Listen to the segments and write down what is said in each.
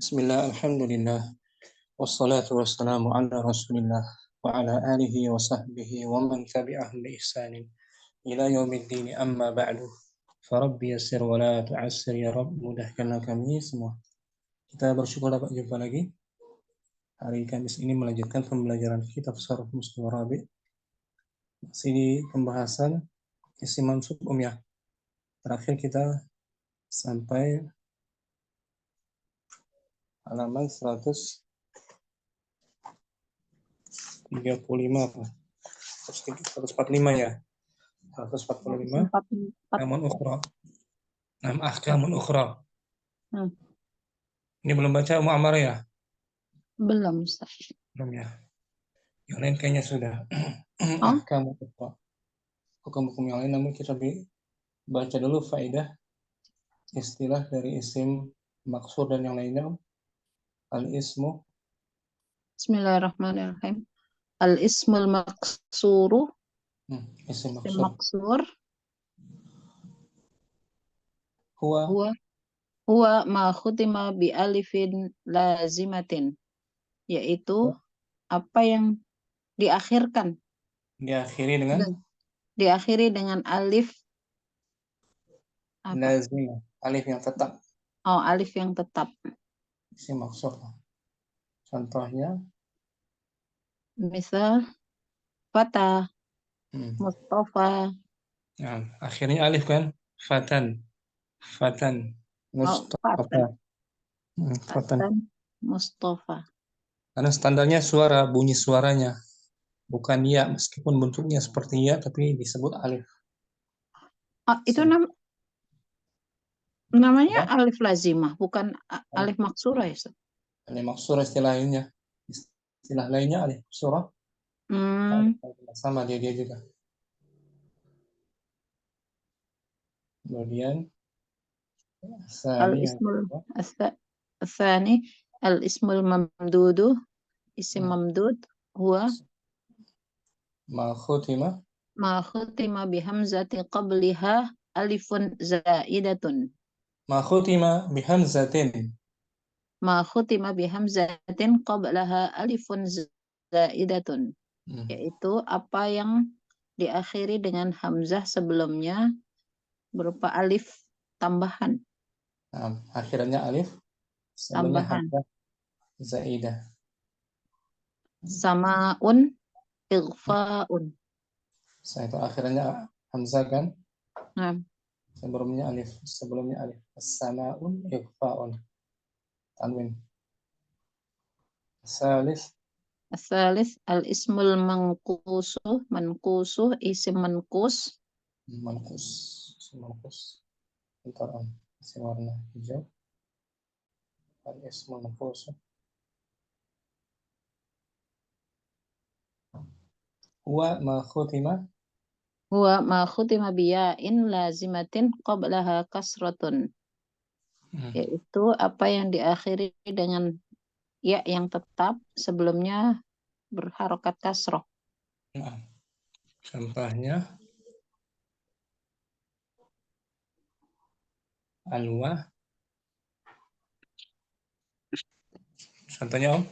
Bismillah, alhamdulillah, wassalatu wassalamu ala rasulillah, wa ala alihi wa sahbihi wa man tabi'ahum bi ihsanin ila yaumiddin, amma ba'du. Farabbi yassir wa la tu'assir ya Rabb, mudahkanlah kami semua. Kita bersyukur dapat jumpa lagi. Hari Kamis ini melanjutkan pembelajaran kitab Sharh Muslim Rabi'. Masih di pembahasan isim mansub ya. Terakhir kita sampai halaman 135 apa? 145 ya. 145. Ahkamun ukhra. Ahkamun ukhra. Ini belum baca Mu'ammarah ya? Belum, Ustaz. Belum ya. Yang lain kayaknya sudah. Ahkamun ukhra. Hukum-hukum yang lain, namun kita baca dulu faedah istilah dari isim maksur dan yang lainnya. Al-ismu. Bismillahirrahmanirrahim. Al-ismul maksuru. Isim Isim maksur. maksur. Huwa ma khutima bi alifin lazimatin. Yaitu apa yang diakhirkan. Diakhiri dengan alif apa? Lazimah. Alif yang tetap. Oh, alif yang tetap. Isim maksur. Contohnya. Misal Fata, Mustafa. Nah, akhirnya alif kan? Fatan. Mustafa. Fatan, Mustafa. Karena standarnya suara, bunyi suaranya. Bukan ya, meskipun bentuknya seperti ya, tapi disebut alif. Itu namanya alif lazimah, bukan alif maksurah ya, Ustaz? Alif maksurah istilah lainnya alif maksurah. Sama dia juga. Kemudian al-ismul al-ismul mamdudu, isim mamdud huwa ma khutima bi hamzati qabliha alifun zaidatun. Ma khutima bi hamzatin qablaha alifun zaidatun. Yaitu apa yang diakhiri dengan hamzah sebelumnya berupa alif tambahan. Akhirnya alif Tambahan. Hamzah zaidah. Sama'un, ighfa'un. Setelah itu akhirnya hamzah kan? Sebelumnya alif. As-sama'un ighfa'un. Tanwin. As-salis al-ismul manqusuh, isim manqus. Bentar isim warna hijau. Al-ismul manqusuh. Huwa ma khutima biya'in lazimatin qablaha kasratun. Yaitu apa yang diakhiri dengan ya yang tetap sebelumnya berharokat kasroh. Contohnya alwa. Contohnya Om.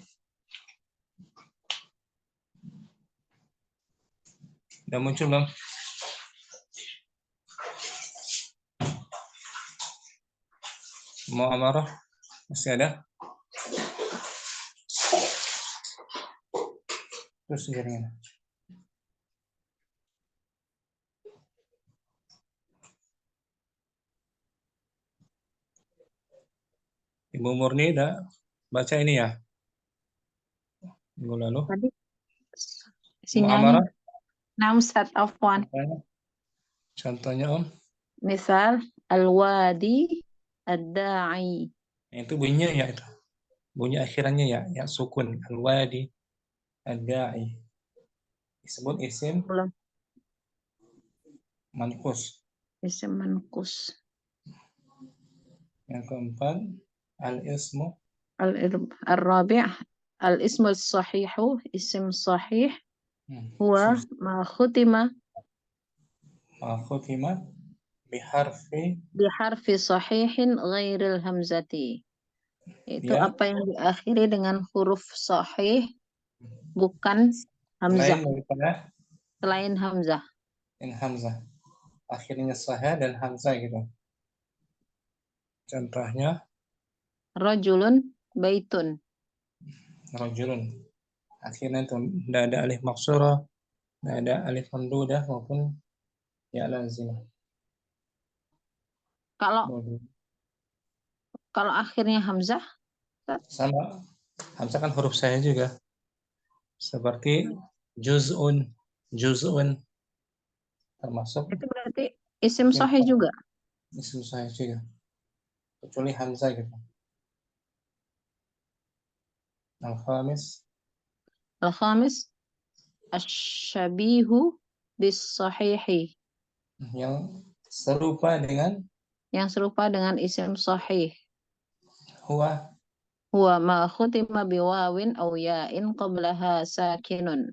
Udah muncul belum? Mu'ammarah masih ada? Terus jaringan. Ibu Murni udah baca ini ya? Minggu lalu. Tadi sinyalnya. Ustaz, afwan. Contohnya Om. Misal al-wadi ad-da'i. Itu bunyinya ya itu. Bunyi akhirannya ya sukun. Al-wadi ad-da'i. Disebut isim manqus. Isim manqus. Yang keempat al-ismu al-rabi' al-ismu sahihu, isim sahih. Huwa ma khutima biharfi sahihin ghairil hamzati. Itu Ya, apa yang diakhiri dengan huruf sahih bukan selain hamzah, daripada selain hamzah. in hamzah. Akhirnya sahih dan hamzah gitu. Contohnya Rajulun baitun. rajulun. Akhirnya itu tidak ada alif maksurah, tidak ada alif mamdudah maupun ya lazimah. Kalau kalau akhirnya hamzah, Sama hamzah kan huruf saya juga. Seperti juz'un, juz'un termasuk itu berarti isim sahih juga. isim saya juga. Kecuali hamzah gitu. Al-khamis Al-khamis asyabihu bis sahihi. yang serupa dengan Yang serupa dengan isim sahih. huwa. Huwa ma khutima biwawin aw ya'in qablaha sakinun.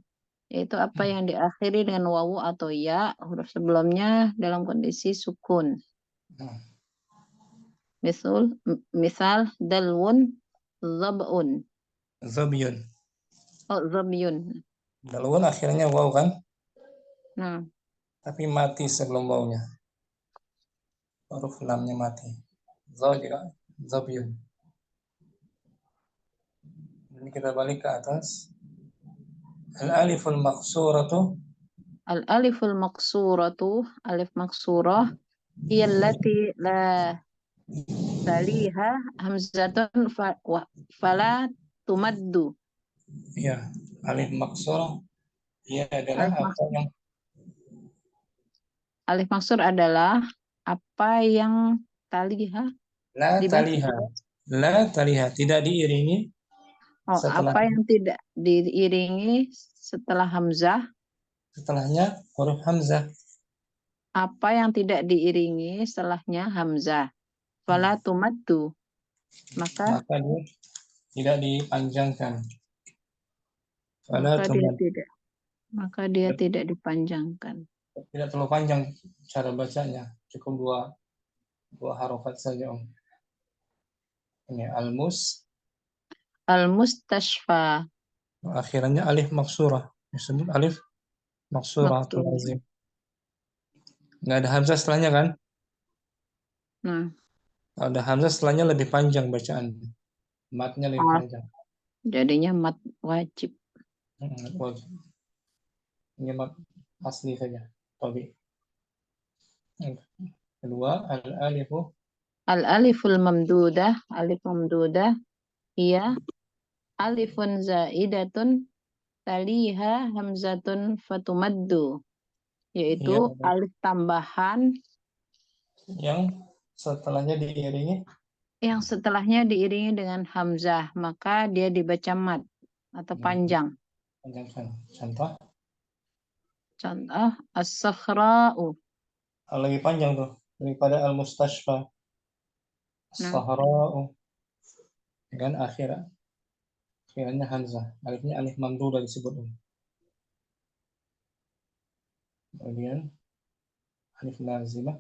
Yaitu apa yang diakhiri dengan wawu atau ya, huruf sebelumnya dalam kondisi sukun. Misal dalwun zabun. Zabyun. Oh, zabyun. Dalun akhirnya waw kan, Nah, tapi mati sebelum wawnya. Huruf lamnya mati. Juga zabyun. Ini kita balik ke atas. Al-aliful maqsuratu al-aliful maqsuratu, alif maqsurah, hiya allati la taliha hamzatun fala tumaddu. ya, alif maqsurah ia adalah Alif apa yang Alif maksur adalah apa yang taliha la dibaca. taliha. La taliha tidak diiringi Oh, setelah apa yang tidak diiringi setelah hamzah, setelahnya huruf hamzah. apa yang tidak diiringi setelahnya hamzah. Fala tumaddu, maka Maka dia tidak dipanjangkan. Fala maka dia tumad. tidak maka dia tidak dipanjangkan. Tidak terlalu panjang cara bacanya, cukup dua harokat saja om. Ini almus, Al-mustashfa akhirnya alif maksurah, disebut alif maksurah atau maksud. lazim. Nggak ada hamzah setelahnya kan? Nah, Kalau ada hamzah setelahnya lebih panjang bacaan, matnya lebih oh, panjang. jadinya mat wajib. Wajib. Ini mat asli saja. Tabi. Kedua, al-alifu Al-aliful mamdudah, alif mamdudah, iya alifun zaidatun taliha hamzatun fatumaddu, yaitu ya, alif tambahan yang setelahnya diiringi yang setelahnya diiringi dengan hamzah, maka dia dibaca mat atau panjang. panjangkan. Contoh, Contoh as-sakhra'u. lebih panjang tuh daripada al-mustashfa. Nah, As-sahra'u dengan akhirnya hamzah. Alifnya alif mamdudah disebut. Kemudian alif lazimah.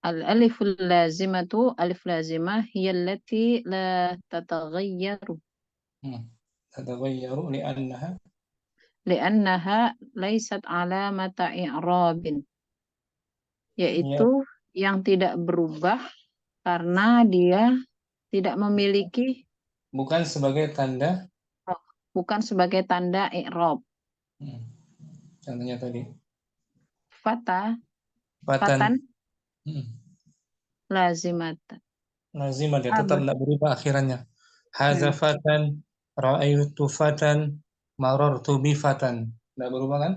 al-aliful lazimatu, alif lazimah hiya allati la tatagayyaru تتغير لأنها li'annaha laysat alamata i'rabin, هي yaitu yang tidak berubah karena dia tidak memiliki, bukan sebagai tanda. bukan sebagai tanda i'rab. Contohnya tadi Fata, fatan. fatan lazimat. Lazimah dia tetap Apa? tidak berubah akhirannya. Hadza fatan, ra'aitu fatan, marartu bi fatan. Tidak berubah kan?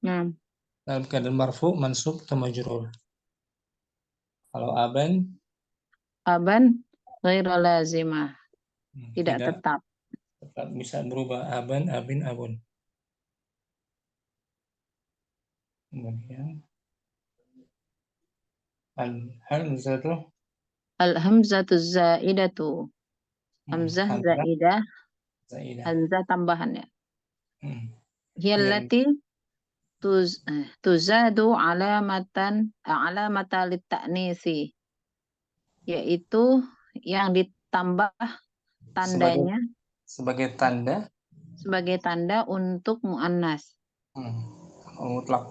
Nah, Dalam keadaan marfu, mansub, atau majrur. Kalau aban aban ghairu lazimah, tidak tidak tetap. tetap bisa berubah aban, abin, abun. Kemudian al-hamzatu Al-hamzatu zaidatu, hamzah hamzah zaidah, zaidah. hamzah tambahannya. Yang Hiyallati tuzadu alamata lit-ta'nisi, yaitu yang ditambah sebagai tandanya tanda sebagai tanda untuk muannas. mutlak.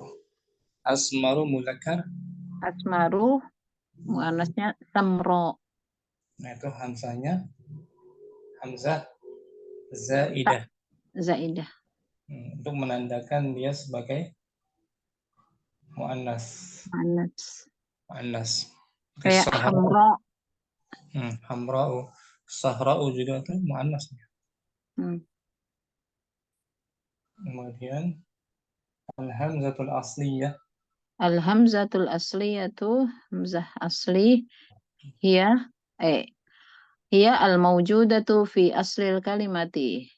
Asmaru muzakkar. Asmaru muannasnya samro. Nah, itu hamzahnya hamzah Tak zaidah. zaidah. Untuk menandakan dia sebagai muannas. Muannas. Muannas. Kayak Sahra. hamro. Hamra'u. Sahra'u juga itu muannasnya. Kemudian al-hamzatul asliyah. Al-hamzatul asliyatu hamzah asli hiya hiya al-mawjudatu fi aslil kalimati.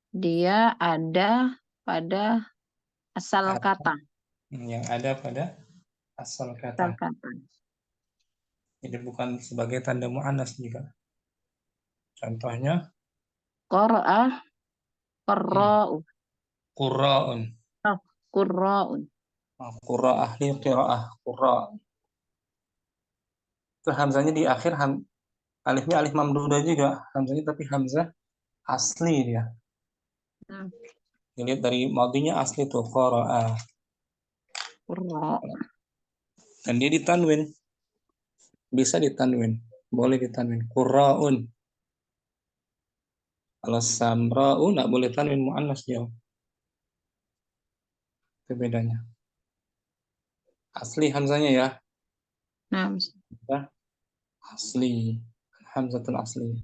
Dia ada pada asal kata. Yang ada pada asal Asal kata. kata. Jadi bukan sebagai tanda muannas juga. Contohnya Qara'a qarra'u. qurra'un. Oh, qurra'un. Qurra ahli qira'ah. Qurra. Itu hamzanya di akhir alifnya alif mamdudah juga. Hamzanya tapi hamzah asli dia. Dilihat dari madinya asli tuh qara'a. Qurra. Dan dia ditanwin. Bisa ditanwin. Boleh ditanwin. Qurra'un. Kalau samra'u nggak boleh tanwin muannas dia. Itu bedanya. Asli hamzanya ya. Nah, Asli. Hamzatul asli.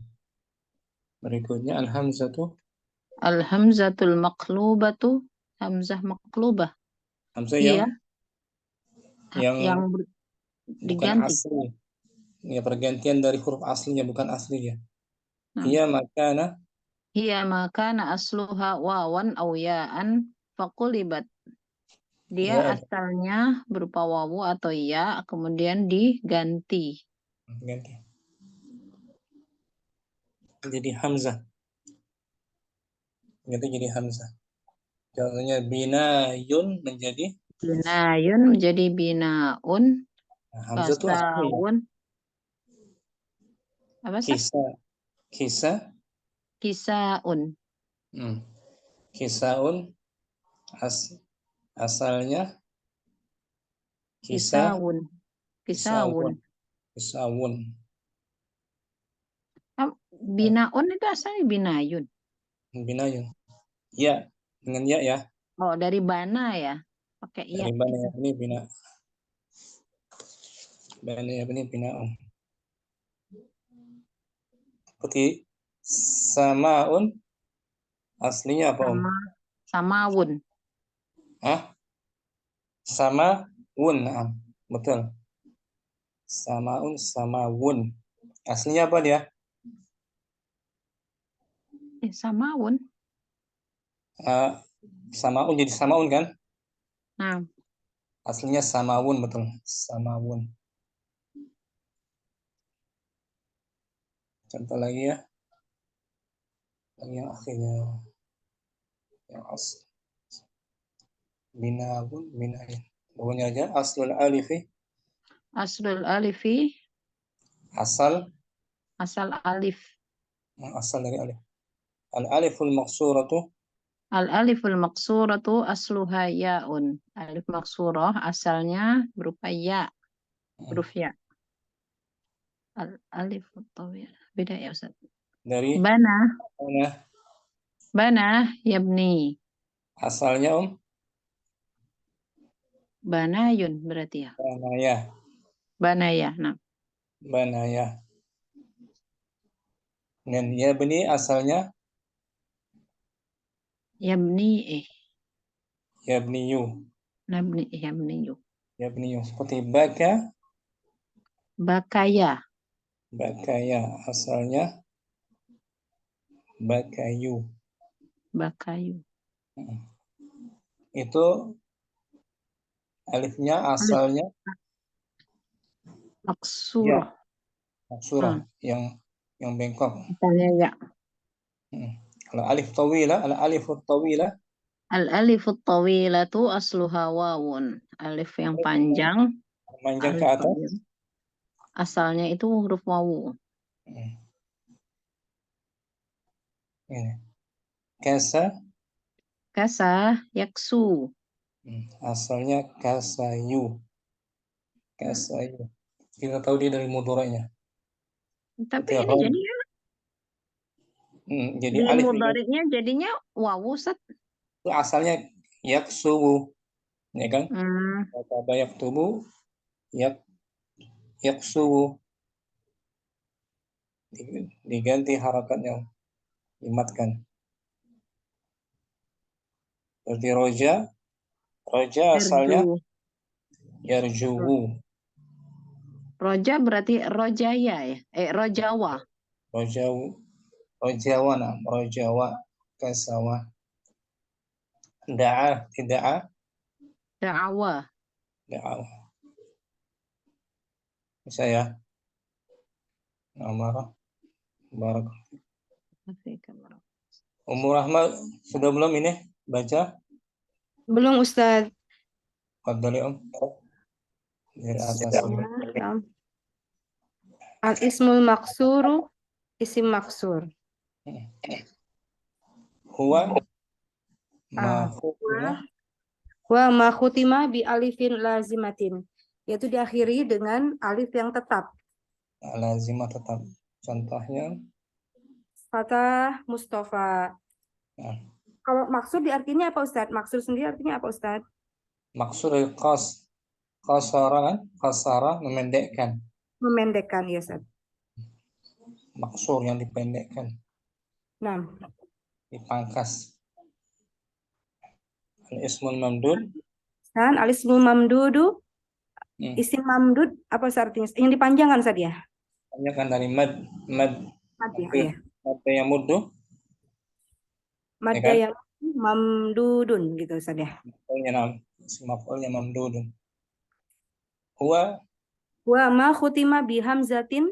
Berikutnya al-hamzatu. al-hamzatul maqlubatu hamzah maqlubah. Hamzah Iya, yang bukan diganti. asli. Ya, pergantian dari huruf aslinya, bukan asli ya. Nah, Hiya makana. hiya makana asluha wawan aw ya'an faqulibat. Dia Ya, asalnya berupa wawu atau ya, kemudian diganti. ganti. Jadi hamzah. Ganti jadi hamzah. Contohnya binayun menjadi Binayun menjadi binaun, hamzah itu asli ya. basawun, apa sih? Kisa. Kisaun. Kisaun asalnya kisa. Kisawun. Kisawun. Kisawun. Kisawun. Binaun itu asalnya binayun. Binayun. Ya, dengan ya ya. Oh, dari bana ya. Pakai ya. Dari mana ya ini bina. Bana ya ini binaun. Seperti samaun aslinya apa Om? Samawun. Sama wun, betul. Samaun samawun. Aslinya apa dia? Samawun. Samaun jadi samaun kan? Nah, Aslinya samawun, betul. Samawun. Contoh lagi ya. Yang akhirnya yang binawun, binain. Pokoknya aja aslul alifi. aslul alifi. Asal Alif. Asal dari alif. Al-aliful maqsuratu. Al-aliful maqsuratu asluha ya'un. Alif maqsurah asalnya berupa ya. Huruf ya. Al-alif tawil. Beda ya Ustaz. Dari Bana. mana? Bana yabni. Asalnya Om? Banayun berarti ya. Banaya. Banaya. Nah. Banaya. Dan yabni asalnya? Yabni Yabniyu. Yabniyu. Yabniyu. Seperti baka. Bakaya. Bakaya asalnya bakayu. Bakayu. Itu alifnya Alif asalnya maksurah. maksurah yang bengkok. Misalnya ya. Kalau alif tawilah, al-alifut tawilah. Al-alifut tawilatu asluha wawun. Alif yang panjang. Panjang ke Alif atas. tawil. Asalnya itu huruf wawu. Ini. Kasa, Kasa, yaksu. asalnya kasayu. Kasayu. Kita tahu dia dari mudoranya. Tapi Berarti ini ron. jadi Jadi di alif mudhari'nya jadinya wawu, Ustaz. itu asalnya yaksubu, ya kan? Hmm, Kata yaktubu, yak yaksubu. Diganti harakatnya, dimatkan. Berarti roja, roja asalnya Yarju. yarjuwu. Roja berarti rojaya ya? Rojawa. Rojawu, rojawa, nah, rojawa, kasawa. Da'a, tidak Da'awa. da'a. Bisa ya? Amarah, barak. Umur Rahmat sudah belum ini baca? Belum Ustadz. Fadhali Om. Dari atas dulu. Al-ismul maksuru, isim maksur. Huwa Ah, ma wa ma khutima bi alifin lazimatin. Yaitu diakhiri dengan alif yang tetap. lazimah tetap. Contohnya, Kata Mustafa. nah, Kalau maksud diartinya apa Ustadz? Maksud sendiri artinya apa Ustadz? maksud dari kasara kan? Kasara memendekkan. Memendekkan ya Ustadz. Maksur yang dipendekkan, Nah, dipangkas. Al-ismul mamdud. kan al-ismul mamdudu, Hmm. isim mamdud apa artinya? Yang dipanjangkan Ustadz ya? Hanya kan dari mad Mad ya, mad ya. mad yang muddu, ya Madda kan? yang mamdudun gitu Ustadz ya. Maf'ulnya nam, maf'ulnya mamdudun. Huwa Wa ma khutima bi hamzatin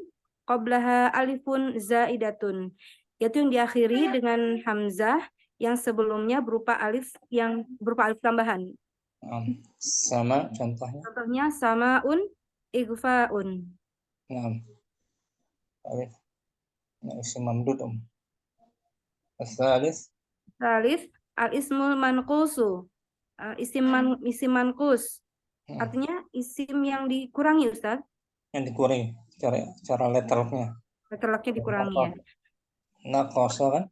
qablaha alifun zaidatun. Yaitu yang diakhiri dengan hamzah yang sebelumnya berupa alif tambahan. sama contohnya. Contohnya samaun igfaun. Nah, alif isim mamdud Om. Asalis Alif al-ismul manqusu. Isim manqus. Artinya isim yang dikurangi Ustaz. yang dikurangi cara letternya. Letterlocknya dikurangi ya. Naqasa kan?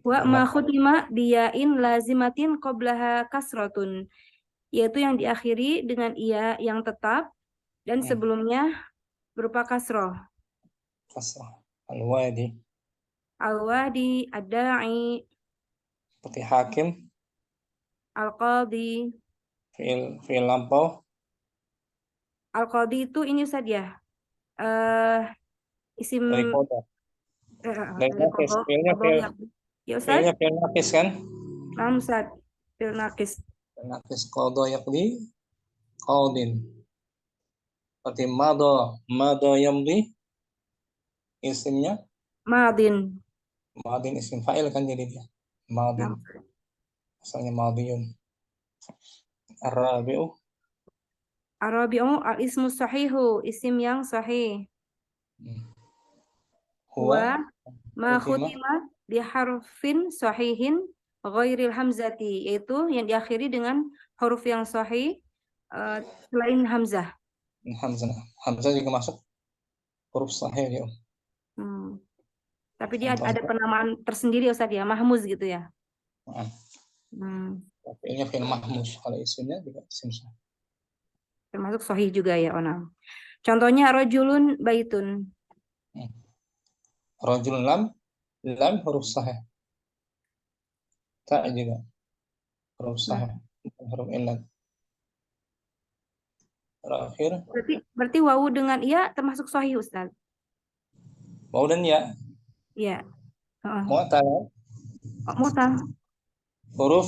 Wa ma khutima biyain lazimatin qablaha kasratun. Yaitu yang diakhiri dengan ia yang tetap dan sebelumnya berupa kasroh. Kasrah. Al-wadi. Al-wadi, ad-da'i, Seperti hakim. al-qadhi. Fi'il lampau. Al-qadhi itu ini saja. Isim Dari koda. Dari dari nakis. Fi'ilnya kodo fi'il. ya. Ya Ustaz? Fi'ilnya fi'il nakis kan? Nah, Ustaz. Fi'il nakis. Fi'il nakis kodo yaqdi. Qadin. Seperti mado yamdi. Isimnya. Madin. Madin isim fa'il kan jadi dia. Madin. Nah. Asalnya madiyun. Ar-rabi'u. Arabi'u al-ismu sahihu. Isim yang sahih. Huwa. Wa ma khutima biharfin sahihin ghairil hamzati. Yaitu yang diakhiri dengan huruf yang sahih selain hamzah. Hamzah juga masuk huruf sahih ya. Tapi dia ada penamaan tersendiri Ustaz ya, mahmuz gitu ya. Fi'ilnya fi'il mahmuz, kalau isimnya juga isim sahih. Termasuk sahih juga ya, Onam. Contohnya rajulun baitun. Rajulun lam huruf sahih. Tak juga huruf sahih, huruf illat. Terakhir. Berarti wawu dengan iya termasuk sahih Ustaz. Wawu dan ya. Iya. Mu'tal. Mu'tal. Huruf.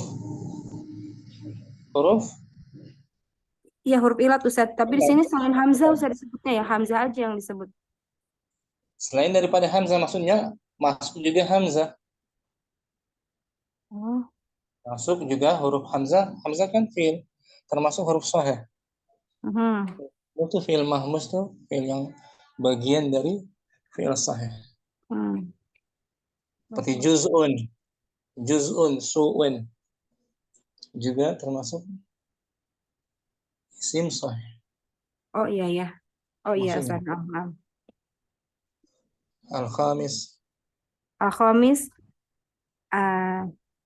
Iya huruf ilat Ustaz. Tapi di sini selain hamzah Ustaz disebutnya ya, hamzah aja yang disebut. Selain daripada hamzah maksudnya masuk juga hamzah. Masuk juga huruf hamzah. Hamzah kan fi'il, termasuk huruf sahih. Itu fi'il mahmuz tuh fi'il yang bagian dari fi'il sahih. Seperti juz'un, juz'un, su'un juga termasuk isim sahih. Oh iya ya. Oh iya, Maksudnya Ustaz. Naam. al-khamis, Al-khamis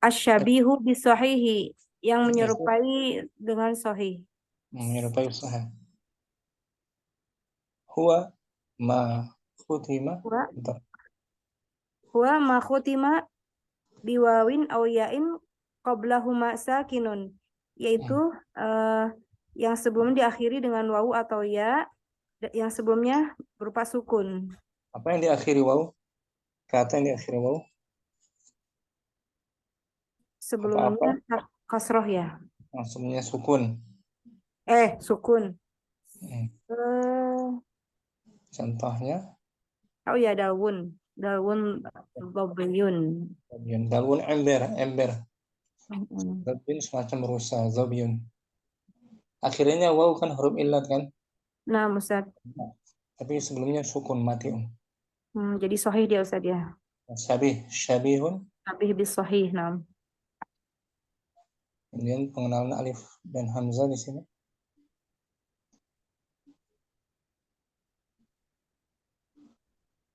asyabihu bisahihi, yang menyerupai dengan sahih. menyerupai sahih. Huwa ma khutima, Huwa bentar. huwa ma khutima biwawin aw ya'in qablahuma sakinun, yaitu yang sebelum diakhiri dengan wawu atau ya, yang sebelumnya berupa sukun. Apa yang diakhiri waw? Kata yang diakhiri waw? Sebelumnya kasroh ya. Maksudnya sukun. Sukun. Contohnya Oh ya, dalwun dhabyun. dalun ember. Zabiun semacam rusa, zabiun. Akhirnya waw kan huruf illat kan? Nah, Ustaz. Tapi sebelumnya sukun mati. Jadi sahih dia, Ustaz ya. Syabihun. Sahih bis sahih, nah. Kemudian pengenalan alif dan hamzah di sini.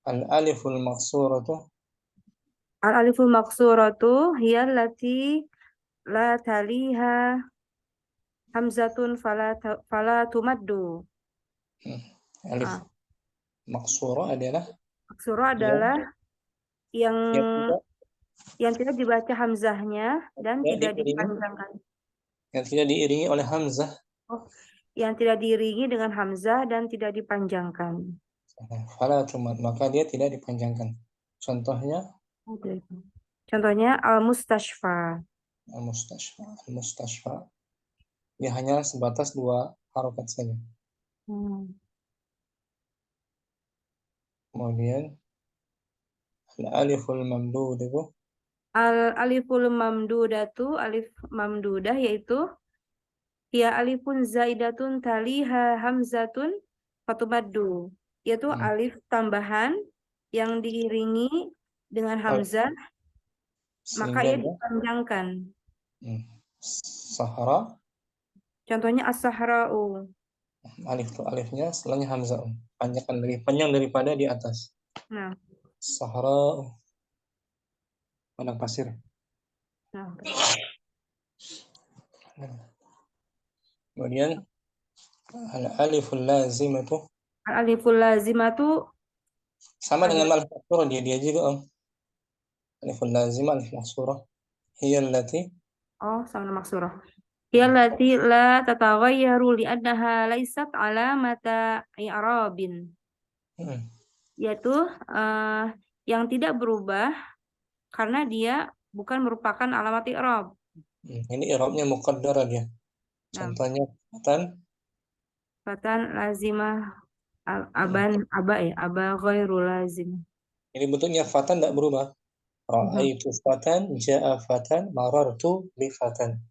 Al-aliful maqsuratu. Al-aliful maqsuratu hiya allati la taliha hamzatun fala tumaddu. Alif maksura adalah Maksura adalah yang tidak dibaca hamzahnya dan tidak dipanjangkan. Yang tidak diiringi oleh hamzah. Yang tidak diiringi dengan hamzah dan tidak dipanjangkan. Fala tumad, maka dia tidak dipanjangkan. Contohnya al-mustashfa. Al-mustashfa. Dia hanya sebatas 2 harokat saja. Kemudian al-aliful mamdudatu. Al-aliful mamdudatu, alif mamdudah yaitu ya alifun zaidatun taliha hamzatun fatumaddu, yaitu alif tambahan yang diiringi dengan hamzah maka ia dipanjangkan. Sahara. Contohnya as-sahra'u. Alifnya setelahnya hamzah. Panjang daripada di atas. Nah. Sahra'u. Padang pasir. Nah. Kemudian al-aliful lazimatu. Al-aliful lazimatu sama dengan alif maksurah, dia juga aliful lazimah, alif maksurah. Hiya allati. Sama maksurah. Hiya allati la tataghayyaru li'annaha laysat alamata i'rabin. Yaitu yang tidak berubah karena dia bukan merupakan alamat i'rab. Ini i'rabnya muqaddarah dia. Contohnya fatan lazimah, aba ghairu lazim. Ini bentuknya fatan tidak berubah. Ra'aitu fatan, ja'a fatan, marartu bi fatan.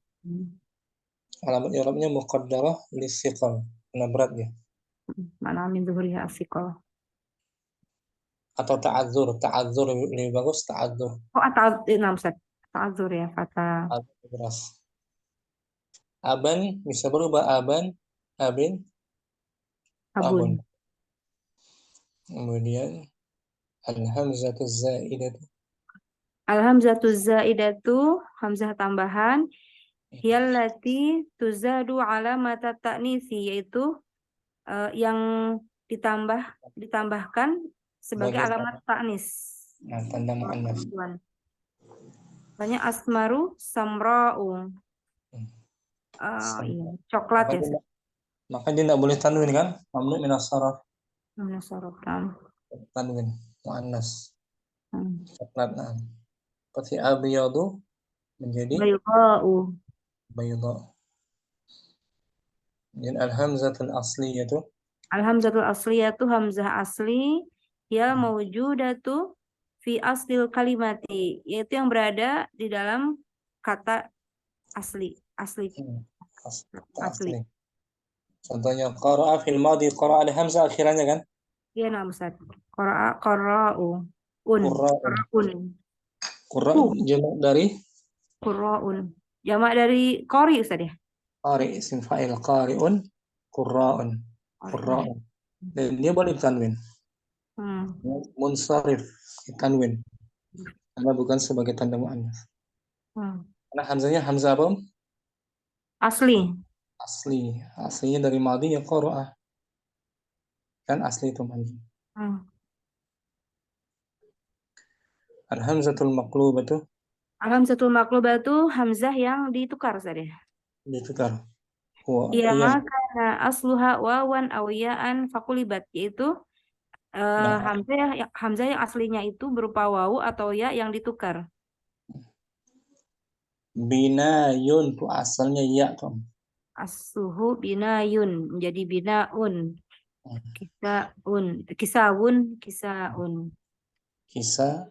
Alamat i'rabnya muqaddarah lissiqal, karena berat dia. Mana min zuhuriha asiqal. Atau ta'adzur lebih bagus, ta'adzur. Ta'adzur ya, fata. Beras. Aban bisa berubah abin, abun. Kemudian al-hamzatu zaidatu. Al-hamzatu zaidatu, hamzah tambahan, hiyallati tuzadu alamata ta'nisi, yaitu yang ditambahkan sebagai alamat ta'nis. Nah, tanda muannas. Banyak asmaru samra'u. Coklat ya. Maka dia tidak boleh tanwin kan? Mamnu minas saraf. Minas saraf. Tanwin muannas. Coklat. Seperti abyadu menjadi bayda. Dan al-hamzatul asliyatu. Al-hamzatul asliyatu, hamzah asli, ya mawjudatu fi aslil kalimati, yaitu yang berada di dalam kata asli. Contohnya qara'a fil madi, qara'a ada hamzah akhirannya kan? Iya, Ustaz. Qara'u. Qurra'un. Qurra Tuh, jamak dari qurra'un. Jamak dari qori Ustaz ya? qari, isim fa'il qari'un, qurra'un, Qori'un. qurra'un. Dan dia boleh tanwin. Hmm. Munsharif tanwin. Karena bukan sebagai tanda muannas. Hmm. Karena hamzanya hamzah apa? Asli. Asli. Aslinya dari madhi ya qara'a. Kan asli itu madhi. Hmm. Al-hamzatul maqlubatu Alhamzatul maqlubah itu hamzah yang ditukar Ustaz ya? ditukar. Huwa Iya, iya. maka asluha wawan awiyaan fakulibat, yaitu Nah, hamzah yang aslinya itu berupa wawu atau ya yang ditukar. binayun itu asalnya ya tuh. Asluhu binayun menjadi binaun. Kisaun, kisaun. Kisah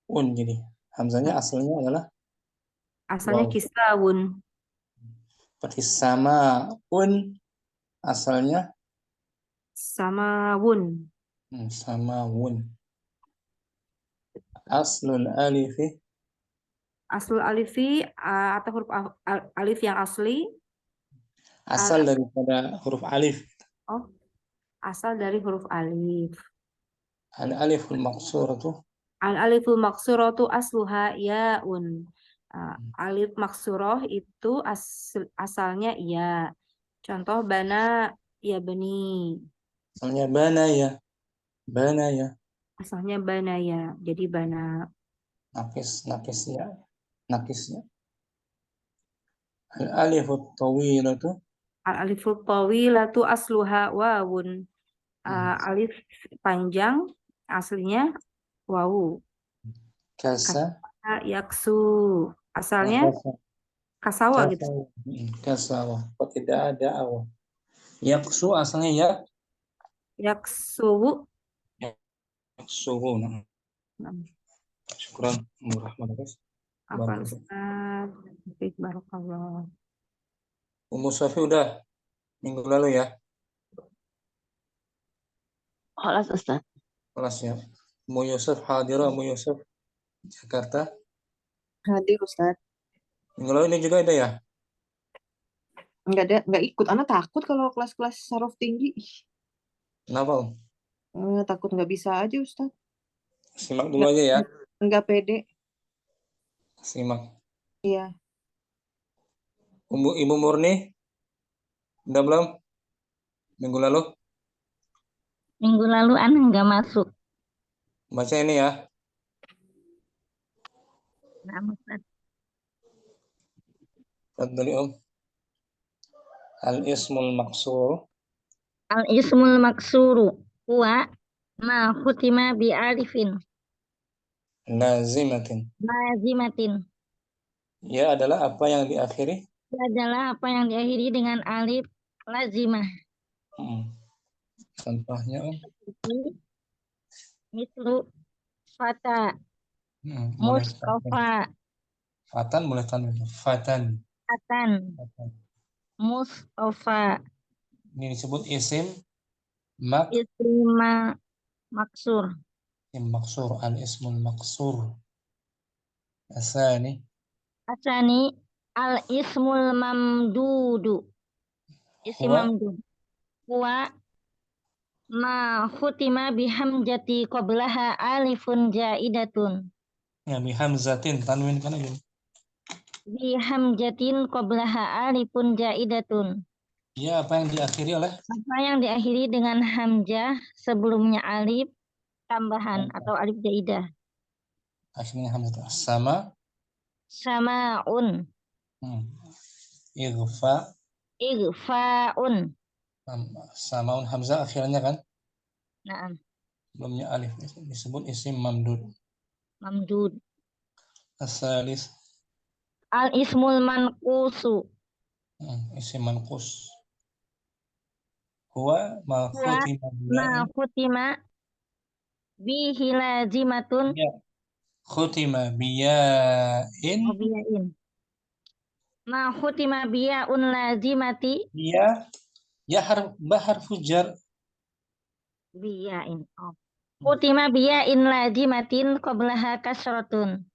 jadi hamzanya asalnya adalah Asalnya waw. kisaun. Seperti sama asalnya Samawun. sama aslul alifi Aslul alifi atau huruf alif yang asli. asal Al, daripada huruf alif. oh, asal dari huruf alif. Al aliful maqsuratu Al aliful maksuratu asluha yaun. Alif maksuroh itu asalnya ya. Contoh bana ya beni. asalnya bana ya Asalnya bana ya. Jadi bana. nakis ya. Al alifut tawilatu Al aliful tawilatu asluha wawun. Alif panjang aslinya wawu. kasa Kata yaksu. Asalnya kasa kasawa gitu. kasawa kok tidak ada awal yaksu asalnya ya Yaksuwu. yaksuhu. Nah, syukran warahmatullahi Afan wabarakatuh. Ustaz. Barakallah. Ummu Safi udah minggu lalu ya Kelas Ustaz. kelasnya. Ummu Yusuf hadira, Ummu Yusuf Jakarta. Hadir Ustaz. Minggu lalu ini juga ada ya? Nggak ikut. Anak takut kalau kelas-kelas saraf tinggi. Kenapa? Om? Takut nggak bisa aja Ustaz. Simak dulu aja ya. Nggak pede. Simak. Iya. Ibu Murni udah belum? Minggu lalu? Minggu lalu Ana nggak masuk. Baca ini ya. Nah, Ustaz. Tadli Om. Al-ismul maqsur Al-ismul maksuru huwa ma khutima bi alifin lazimatin. lazimatin. Ya adalah apa yang diakhiri? Itu adalah apa yang diakhiri dengan alif lazimah. Contohnya Om. Mislu fata, Boleh mustafa, Fatan boleh tanwin. Fatan. atan, mustafa, Ini disebut isim isma maksur. maksur. Al-ismul maksur. Asani. Asani al-ismul mamdudu. Isim Huwa mamdud. Huwa ma khutima bihamjati qablaha alifun jaidatun. ya bihamzatin tanwin kan aja. Bihamjatin qablaha alifun jaidatun. Ya apa yang diakhiri oleh Apa yang diakhiri dengan hamzah sebelumnya alif tambahan atau alif jaidah. akhirnya hamzah sama Samaun, ighfa ighfaun. samaun hamzah akhirnya kan Nah, sebelumnya alif disebut isim mamdud. mamdud. Asalis Al ismul manqusu. isim manqus. Huwa ma Huwa khutima ma khutima bihi lazimatun. ya khutima biyain Biyain. Ma khutima biyaun lazimati. ya harfu jar Biyain. Khutima biyain lazimatin qablaha kasratun.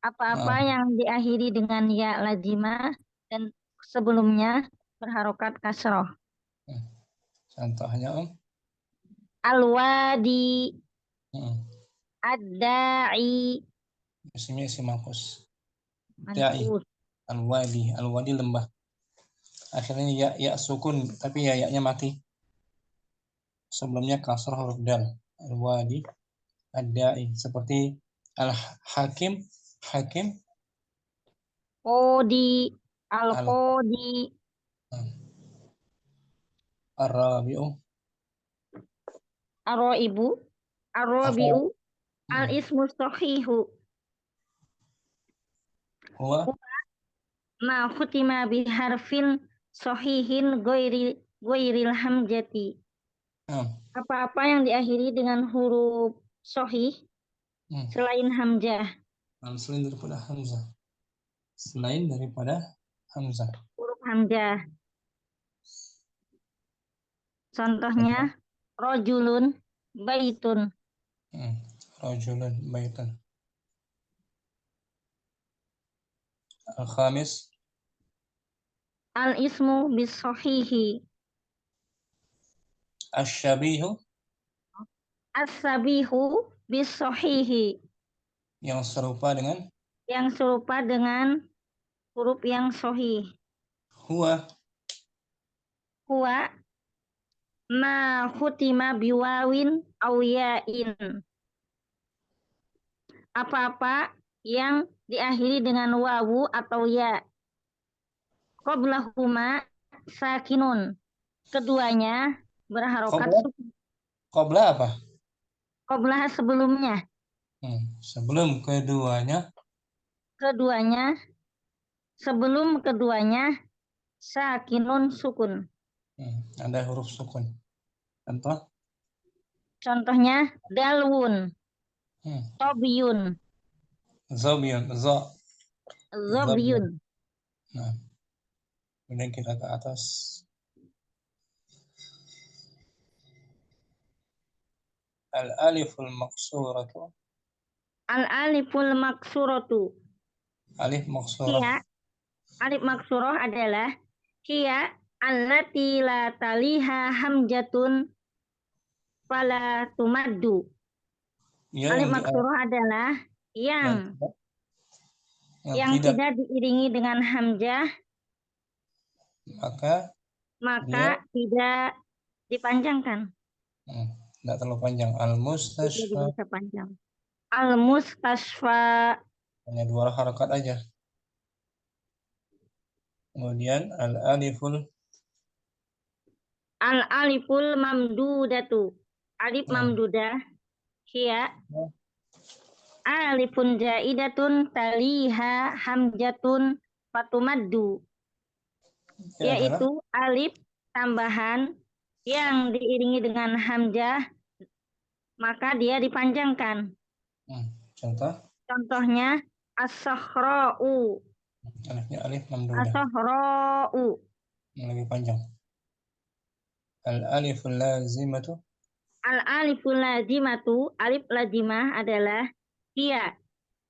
Apa-apa Nah, yang diakhiri dengan ya lazimah dan sebelumnya berharokat kasroh. contohnya Al-wadi, Hmm. ad-da'i, Isimnya isim manqus. Da'i, manqus. al-wadi lembah. Akhirnya ya sukun, tapi ya-nya mati. Sebelumnya kasrah huruf dal. Al-wadi, ad-da'i. Seperti al-hakim, hakim, Qodi, al-qodi, ar-rabi'u, ar-raibu, ar-rabi'u, Hmm. al-ismu sahihu. Huwa, Ma khutima biharfin sahihin goiril hamjati. Apa-apa yang diakhiri dengan huruf sahih selain hamzah. Selain daripada hamzah. Selain daripada hamzah. Huruf hamzah. Contohnya rojulun, baitun. Rajulun, baitun. Al-khamis, Al-ismu bis-sahihi. asyabihu, As-sabihu bis-sahihi. yang serupa dengan Yang serupa dengan huruf yang sahih. huwa, Huwa ma khutima biwawin aw ya'in. Apa-apa yang diakhiri dengan wawu atau ya. Qablahuma sakinun. Keduanya berharokat sukun. qabla apa? Qablah sebelumnya. Sebelum keduanya Sebelum keduanya sakinun sukun. ada huruf sukun. Contoh? Contohnya dalwun, tobiyun, Zabiyun, zobiyun. Nah, kemudian kita ke atas. Al-aliful maqsuratu. Al-aliful maksuratu. Alif maqsurah. Hiya, alif maksurah adalah hiya allati la taliha hamjatun fala tumaddu. Ya, Alif yang maksurah adalah yang tidak, tidak diiringi dengan hamzah, maka tidak dipanjangkan. tidak terlalu panjang. Al-mustasfa, Bisa panjang. Al-mustasfa, hanya 2 harakat aja. Kemudian al-aliful mamdudatu. Alif mamdudah. Hiya alifun jaidatun taliha hamjatun fatumaddu. Yaitu alif tambahan yang diiringi dengan hamzah maka dia dipanjangkan. Contohnya as-sakhra'u. Alifnya alif mamdudah. As-sakhra'u. Yang lebih panjang. Al-aliful lazimatu. Al-aliful lazimatu, alif lazimah adalah hiya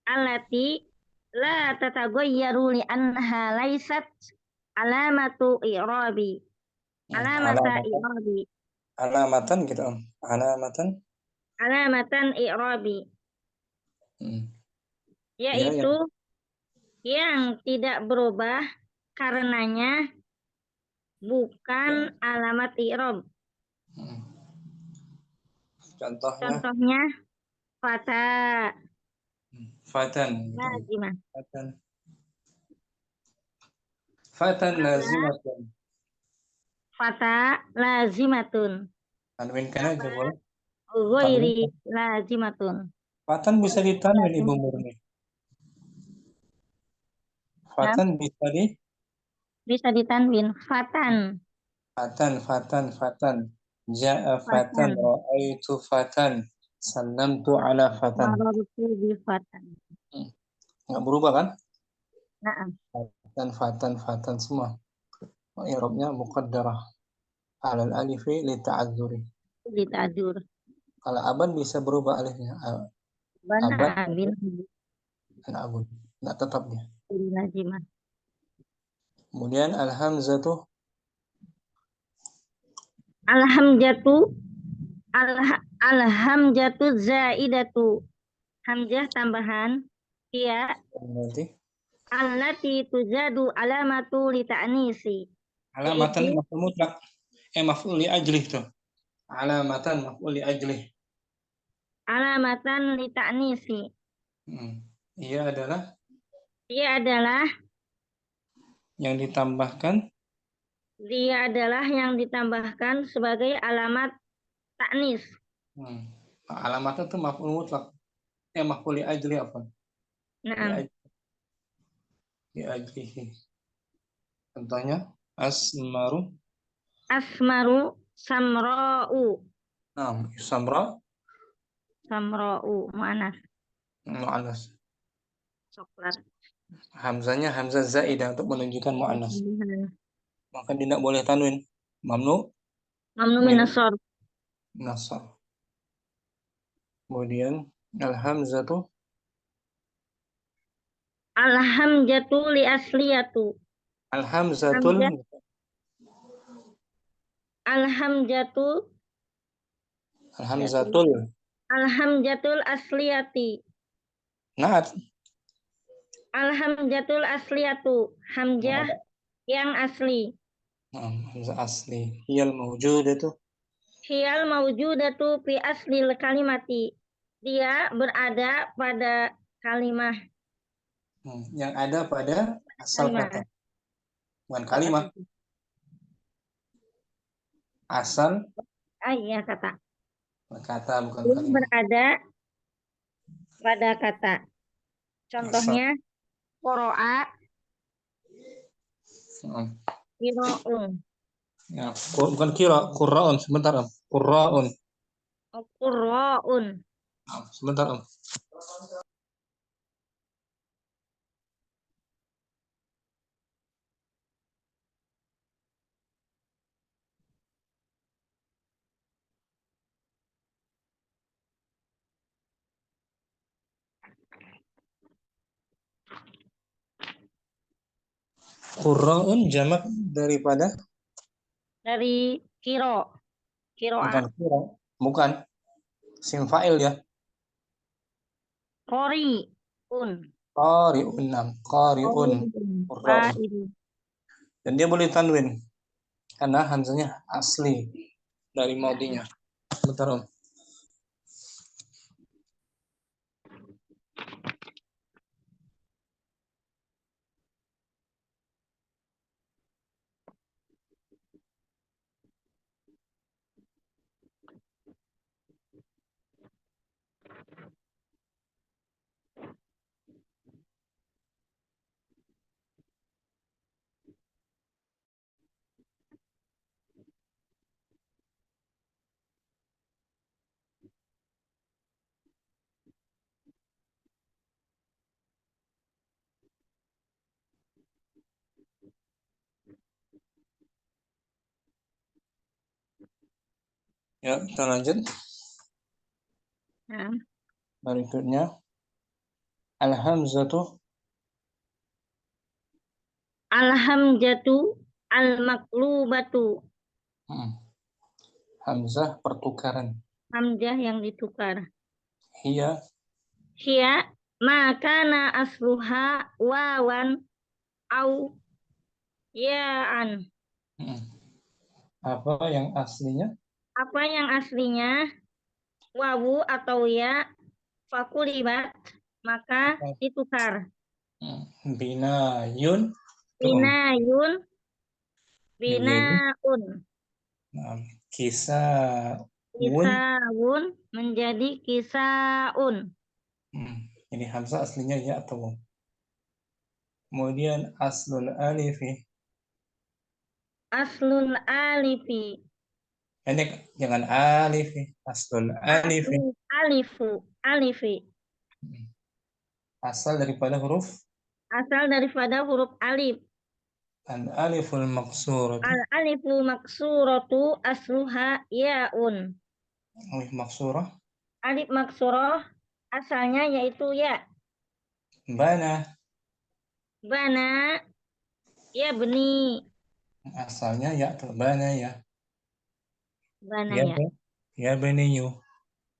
allati la tatagayyaru li anha laysat alamatu i'rabi. Alamata i'rabi. Alamatan gitu, Alamatan. Alamatan i'rabi. Yaitu yang tidak berubah karenanya bukan alamat i'rab. Contohnya fata. Fatan. Lazimah. Fatan lazimatun. Fata lazimatun. Tanwinkan aja boleh. Ghairi lazimatun. Fatan bisa ditanwin Ibu Murni. Fatan bisa ditanwin. Fatan. Fatan. Ja'a fatan, ra'aitu fatan, sallamtu ala fatan. Marartu bi fatan. Nggak berubah kan? Nah. Fatan semua. I'rabnya muqaddarah alal alifi li ta'adzuri. Kalau aban bisa berubah alifnya. Aban dan abun. Nggak tetap dia. lazimah. Kemudian al-hamzatu Alhamjatu alhamjatu zaidatu. Hamzah tambahan. Iya. nanti Allati tujadu alamatu li ta'nisi. alamatan Yaitu maf'ul mutlak. Maf'ul li ajlih tuh. Alamatan maf'ul li ajlih. alamatan li ta'nisi. Ia adalah Dia adalah yang ditambahkan sebagai alamat ta'nis. Alamatnya itu maf'ul mutlak. Maf'ul li ajli apa? Naam. Li ajlihi. Contohnya asmaru. Asmaru samra'u. Samra. Samra'u mu'anas. Mu'annas. Coklat. Hamzanya hamzah zaidah untuk menunjukkan mu'annas. Maka tidak boleh tanwin. Mamnu. Mamnu minas shorf. Nasar. Kemudian al-hamzatu Alhamjatu li asliyatu. al-hamzatul Alhamjatu alhamjatul asliyati. Naat. Alhamjatul asliyatu. Hamzah yang asli. Hamzah asli. Hiyal mawjudatu. Hiyal mawjudatu fi aslil kalimati. Dia berada pada kalimah. Yang ada pada asal kata. Bukan kalimah. Asal. Iya kata. Kata bukan Dia kalimah. berada pada kata. Contohnya qoro'a. Qira'un. Ya, bukan kira, qurra'un. Sebentar, Om. Qurra'un. Qurra'un. Sebentar, Om. Qurra'un jamak daripada Dari kiro. bukan Kiro'a. kira, bukan sim fa'il ya. Qori'un. Qari'un. Qurra'un. Dan dia boleh tanwin karena hamzanya asli dari maudinya. Bentar, Om. Ya, kita lanjut. Berikutnya al-hamzatu Alhamjatu al-maklubatu. Hamzah pertukaran. Hamzah yang ditukar. Hiya makana asluha wawan au ya'an. Apa yang aslinya? Apa yang aslinya wawu atau ya, fakulibat, maka ditukar. Binayun. Binaun. Kisaun menjadi kisaun. Ini hamzah aslinya ya atau kemudian aslul alifi. Aslul alifi. Ini jangan alifi, aslul alifi. Alifi. Asal daripada huruf alif. Al-aliful maksuratu. Al-alifu maksuratu asluha ya'un. Alif maksurah. Alif maksurah asalnya yaitu ya. Bana. Bana, ya beni, Asalnya ya tuh bana ya. bana Ya ya, be, ya beniyu.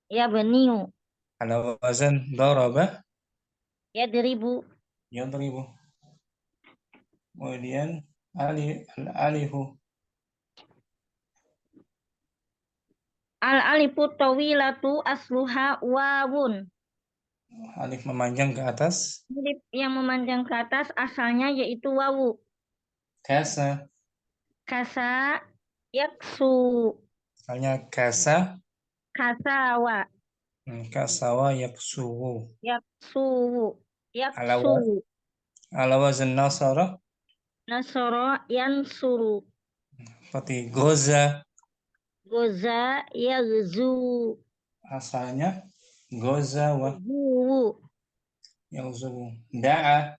ya beniu, Ala wazan daraba ya deribu, yadribu. Kemudian alifu. al alifu tawilatu asluha wawun. Alif memanjang ke atas. Alif yang memanjang ke atas asalnya yaitu wawu. Kasa. Kasa, yaksu, Asalnya kasa. kasawa, Kasawa yaksuhu. yaksu, Ala yaksu, ala wazan nasara. nasoro, yansuru, Seperti goza. goza, yagzu, Asalnya goza wa zuwu, yauzuhu. Da'a.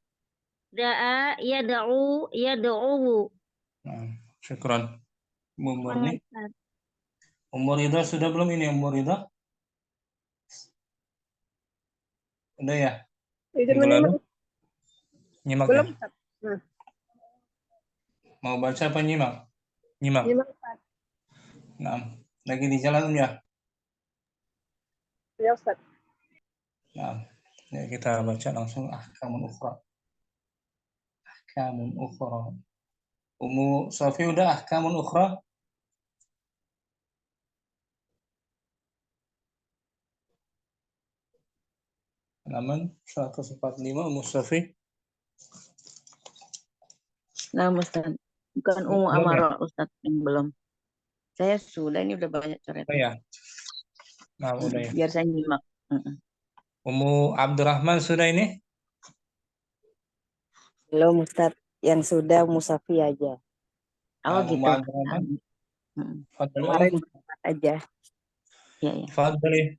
da'a, yada'u, yada'uwu. Nah, syukran. Bu Murni. Mengucap. Umur Ridha sudah belum ini Umur Ridha? Udah ya? Minggu lalu? Nyimak ya? Ustaz. Nah, Mau baca apa nyimak? Nyimak. gimana Ustaz? Nah, lagi di jalan ya? Ya Ustaz. Nah, ya kita baca langsung ahkamun ukhra. Ahkamun ukhra. Ummu Sofi udah ahkamun ukhra? Halaman 145 Ummu Sofi. Nah, Ustaz. Bukan Belum ya? Amarah, Ustaz, yang belum. Saya sudah, ini udah banyak Oh coretan. ya. Nah, udah ya. Biar saya nyimak. Ummu Abdurrahman sudah ini? Belum Ustadz, yang sudah Musafi aja. Oh Ummu gitu. Abdurrahman. Fadli. Kemarin empat aja. Ya, ya. Fadli.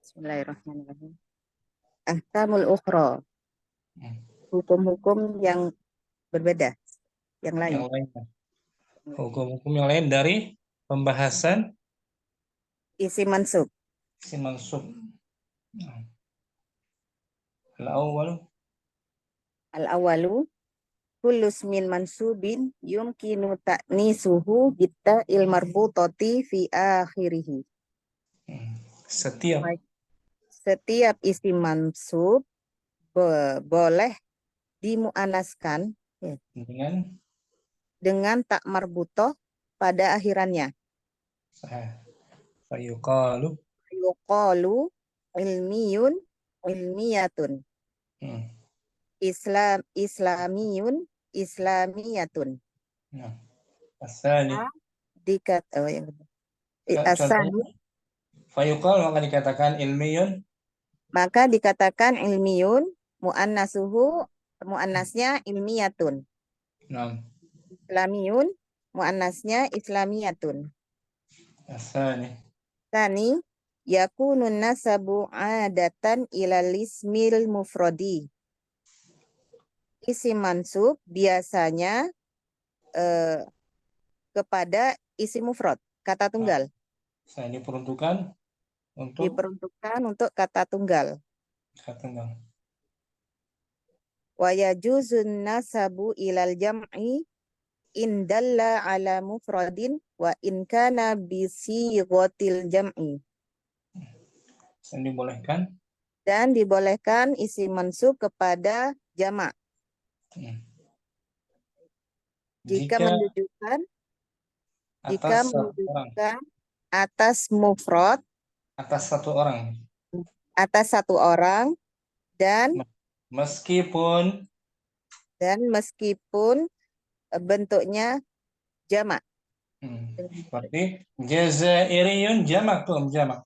Bismillahirrahmanirrahim. Ahkamul ukhra. Hukum-hukum yang berbeda. Yang lain. Yang lain. Hukum-hukum yang lain dari pembahasan Isi mansub. si mansub. Al-awwal. Al-awalu. Kullu ismin mansubin yumkinu ta'nisuhu bitta marbutati fi akhirihi. Setiap isim mansub boleh dimuanaskan dengan tak marbutoh pada akhirannya. Fayuqalu. Yuqalu ilmiyun ilmiyatun. Islamiyun islamiyatun. Asani. Asani. Fayuqal maka dikatakan ilmiyun. Maka dikatakan ilmiyun, muannasnya ilmiyatun. Islamiyun, muannasnya islamiyatun. Asani. Tani, yakunun nasabu adatan ilal ismil mufrodi. Isim mansub biasanya kepada isim mufrad, kata tunggal. Diperuntukkan untuk kata tunggal. Wa yajuzun nasabu ilal jam'i in dalla ala mufradin wa in kana bisighatil jam'i. Dan dibolehkan isim mansub kepada jamak. Jika menunjukkan atas mufrad, atas satu orang dan meskipun bentuknya jamak. Seperti jazairiyun jamak tuh jamak.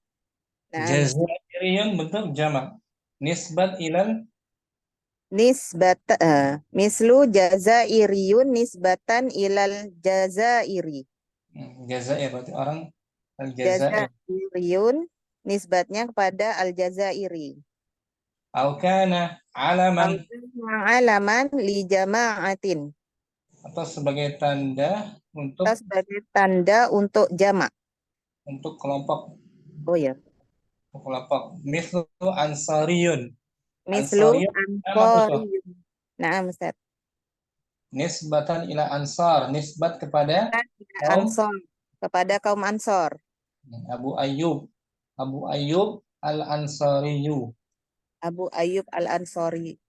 Jazairiyun bentuk jamak. Nisbat ilal mislu jazairiyun nisbatan ilal jazairi. Jazair berarti orang Al-Jazair. Jazairiyun nisbatnya kepada Al-Jazairi. Au kana alaman li jama'atin. Atau sebagai tanda untuk jamak. Untuk kelompok. Oh ya. Kelompok. Mislu ansariyun. Mislu ansariyun. Na'am Ustaz. Nisbatan ila ansar, nisbat kepada kaum Ansor, kepada kaum Ansor. Abu Ayyub. Abu Ayyub al-Ansariyu. Abu Ayyub al-Ansori.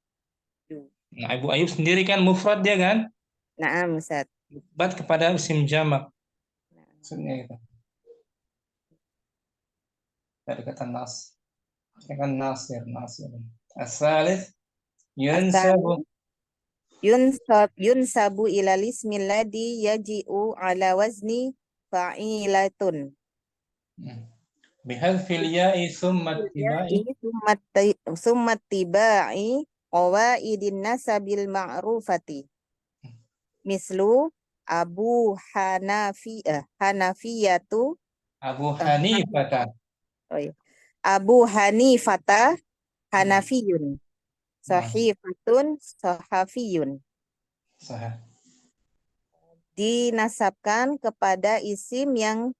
Nah, Abu Ayyub sendiri kan mufrad dia kan? Na'am Ustaz. Nisbat kepada isim jamak. Maksudnya itu. Dari kata nas. Ya kan nasir, nasir. As-salis yunsabu. Yunsabu ila ismil ladhi yaji'u ala wazni fa'ilatun. Bihadfil ya'i summa tibai. Summa tiba'i qawaidin nasabil ma'rufati. Mislu Abu Hanafiyatu Abu Hanifata. Abu Hanifata Hanafiyun. Sahifatun Sahafiyun. Sahih. Dinasabkan kepada isim yang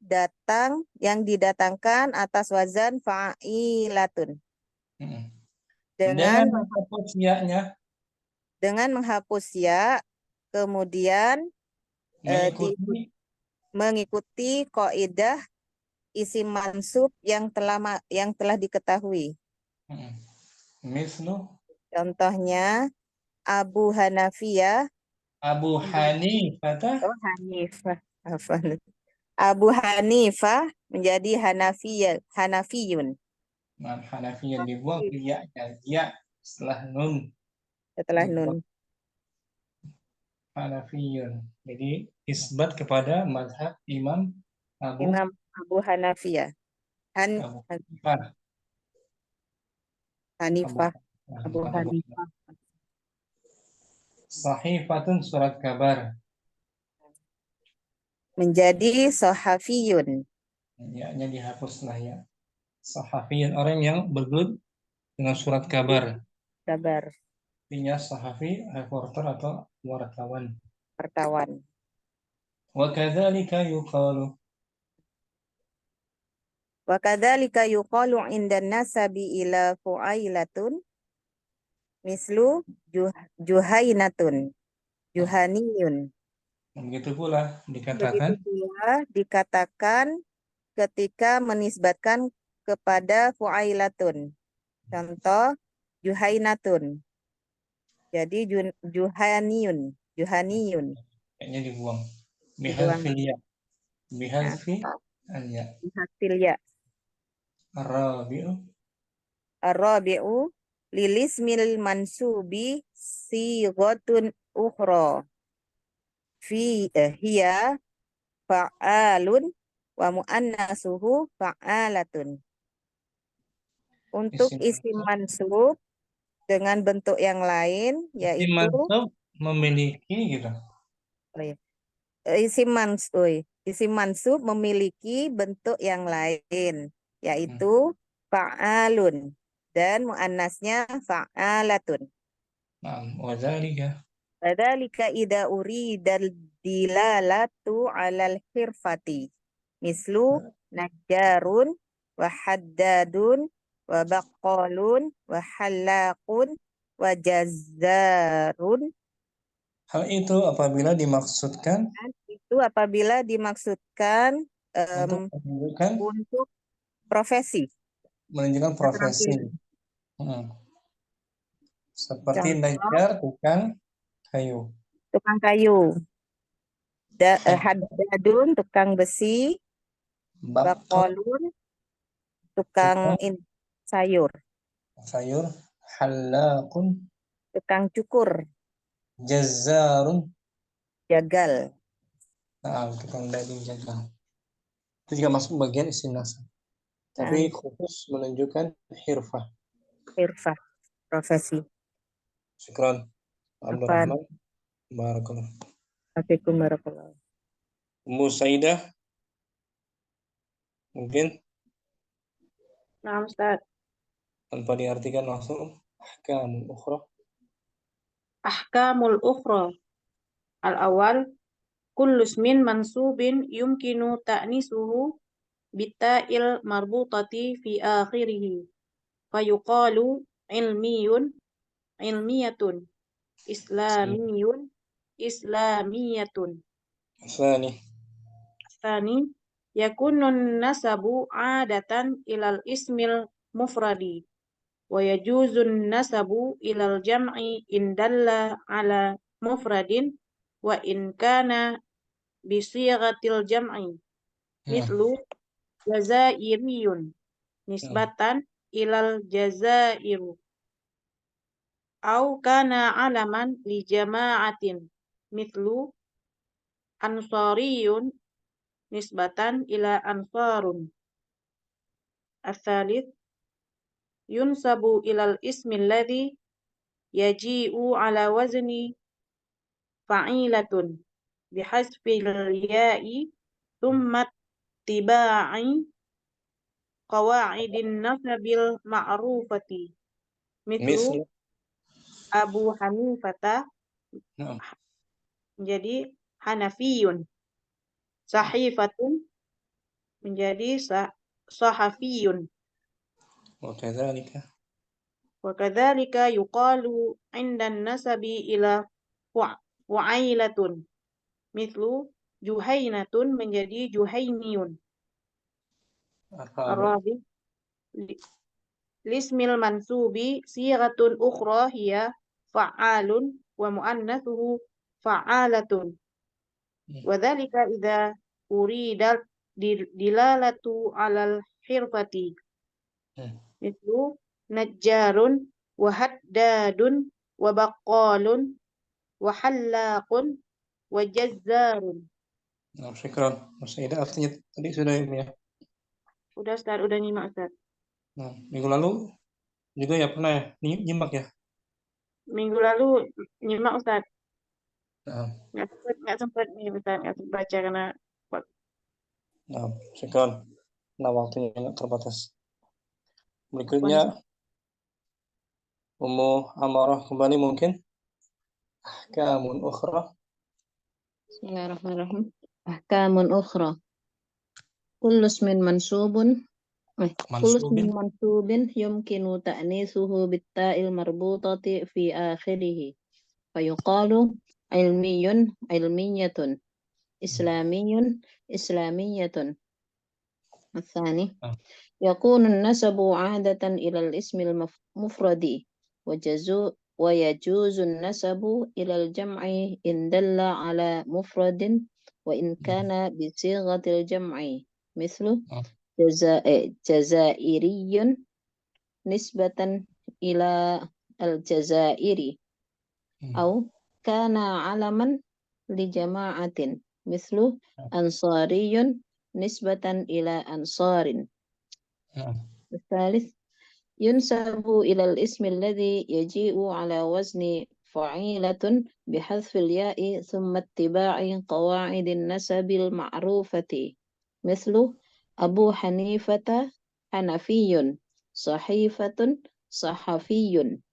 didatangkan atas wazan fa'ilatun. Dengan menghapus ya-nya. Dengan menghapus ya, kemudian mengikuti kaidah isim mansub yang telah diketahui. Mislu. Contohnya Abu Hanafiyah. Abu Hanifah. Oh, Hanifah. Abu Hanifah menjadi Hanafiyun. Nah, Hanafiyun dibuang ya-nya. Ya setelah nun. Setelah nun. Hanafiyun. Jadi isbat kepada mazhab Imam Abu Hanafiyah. Hanifah. Abu Hanifah. Sahifatun surat kabar. Menjadi Sahafiyun. Ya-nya dihapus lah ya. Sahafiyun orang yang bergelut dengan surat kabar. Kabar. Artinya sahafi, reporter atau wartawan. Wartawan. Wa kadzalika yuqalu. Wa kadzalika yuqalu indan nasabi ila fu'ailatun. Mislu Juhainatun. Juhaniyun. Begitu pula Begitu pula dikatakan ketika menisbatkan kepada fu'ailatun. Contoh Juhainatun. Jadi Juhaniyun. Kayaknya dibuang. Bihadfil ya. Bihadfil ya. Bihadfil ya. Ar-rabi'u lilismil mansubi sighatun ukhra. Hiya fa'alun wa muannasuhu fa'alatun. Untuk isim mansub dengan bentuk yang lain yaitu isim mansub memiliki gitu. Isim mansub memiliki bentuk yang lain yaitu fa'alun dan muannasnya fa'alatun. Wadzalika. Wadzalika idza uridal dilalatu 'alal hirfati. Mislu najjarun wa haddadun wa baqqalun wa halaqun wa jazzarun. Hal itu apabila dimaksudkan untuk profesi. Menunjukkan profesi. Seperti najjar, tukang kayu. Haddadun, tukang besi. Baqqalun, tukang sayur. Halaqun, tukang cukur. Jazzarun, jagal. Tukang daging jagal. Itu juga masuk bagian isim nasab. Tapi khusus menunjukkan hirfah. Hirfah, profesi. Syukran. Abdurrahman. Barakallah. Assalamualaikum warahmatullahi wabarakatuh. Ummu Saidah. Mungkin. Nah, Ustaz. Tanpa diartikan langsung. Ahkamul ukhra. Ahkamul ukhra. Al-awwal kullu ismin mansubin yumkinu ta'nisuhu bita'il marbutati fi akhirih. Fayuqalu ilmiyun, ilmiyatun. islamiyun, islamiyatun. الثاني Tsani yakunun nasabu adatan ilal ismil mufradi wa yajuzun nasabu ilal jam'i indalla ala mufradin wa in kana bisighatil jam'i mithlu jazairiyun nisbatan ilal jazairu au kana alaman li jama'atin mithlu ansariyun nisbatan ila ansarun. Ats-tsalits yunsabu ilal ismi alladhi yaji'u ala wazni fa'ilatun bihasfil ya'i thumma tiba'i qawaidin nasabil ma'rufati mithlu مثل Abu Hanifata نعم menjadi Hanafiyun, Sahifatun menjadi Sahafiyun. وكذلك Wa kadzalika yuqalu 'indan nasabi ila fu'ailatun mithlu Juhainatun menjadi Juhainiyun. الرابع Arabi lismil mansubi sighatun ukhra hiya fa'alun wa muannatsuhu fa'alatun. Wa dzalika idza urida dilalatu 'alal hirfati mithlu najjarun wa haddadun wa baqqalun wa hallaqun wa jazzarun. نعم شكرا. Masih ada artinya tadi sudah ini ya. Udah Ustaz, udah nyimak Ustaz. Nah, minggu lalu juga ya pernah ya nyimak ya. Minggu lalu nyimak Ustaz. Nah, Nggak sempet nih Ustaz, nggak sempet baca karena nah syukran. Nah, waktunya nggak terbatas. Berikutnya Ummu Amarah kembali mungkin. Ahkamun ukhra. Bismillahirrahmanirrahim. Ahkamun ukhra. Kullu ismin mansubun كل اسم منصوب يمكن تأنيثه بالتاء المربوطة في آخره فيقال علمي علمية إسلامي إسلامية. الثاني يكون النسب عادة إلى الاسم المفرد ويجوز النسب إلى الجمع إن دل على مفرد وإن كان بصيغة الجمع مثل جزائري نسبة إلى الجزائر أو كان علما لجماعة مثل أنصاري نسبة إلى أنصار. الثالث ينسب إلى الاسم الذي يجيء على وزن فعيلة بحذف الياء ثم اتباع قواعد النسب المعروفة مثل Abu Hanifata Hanafiyun, Sahifatun Sahafiyun.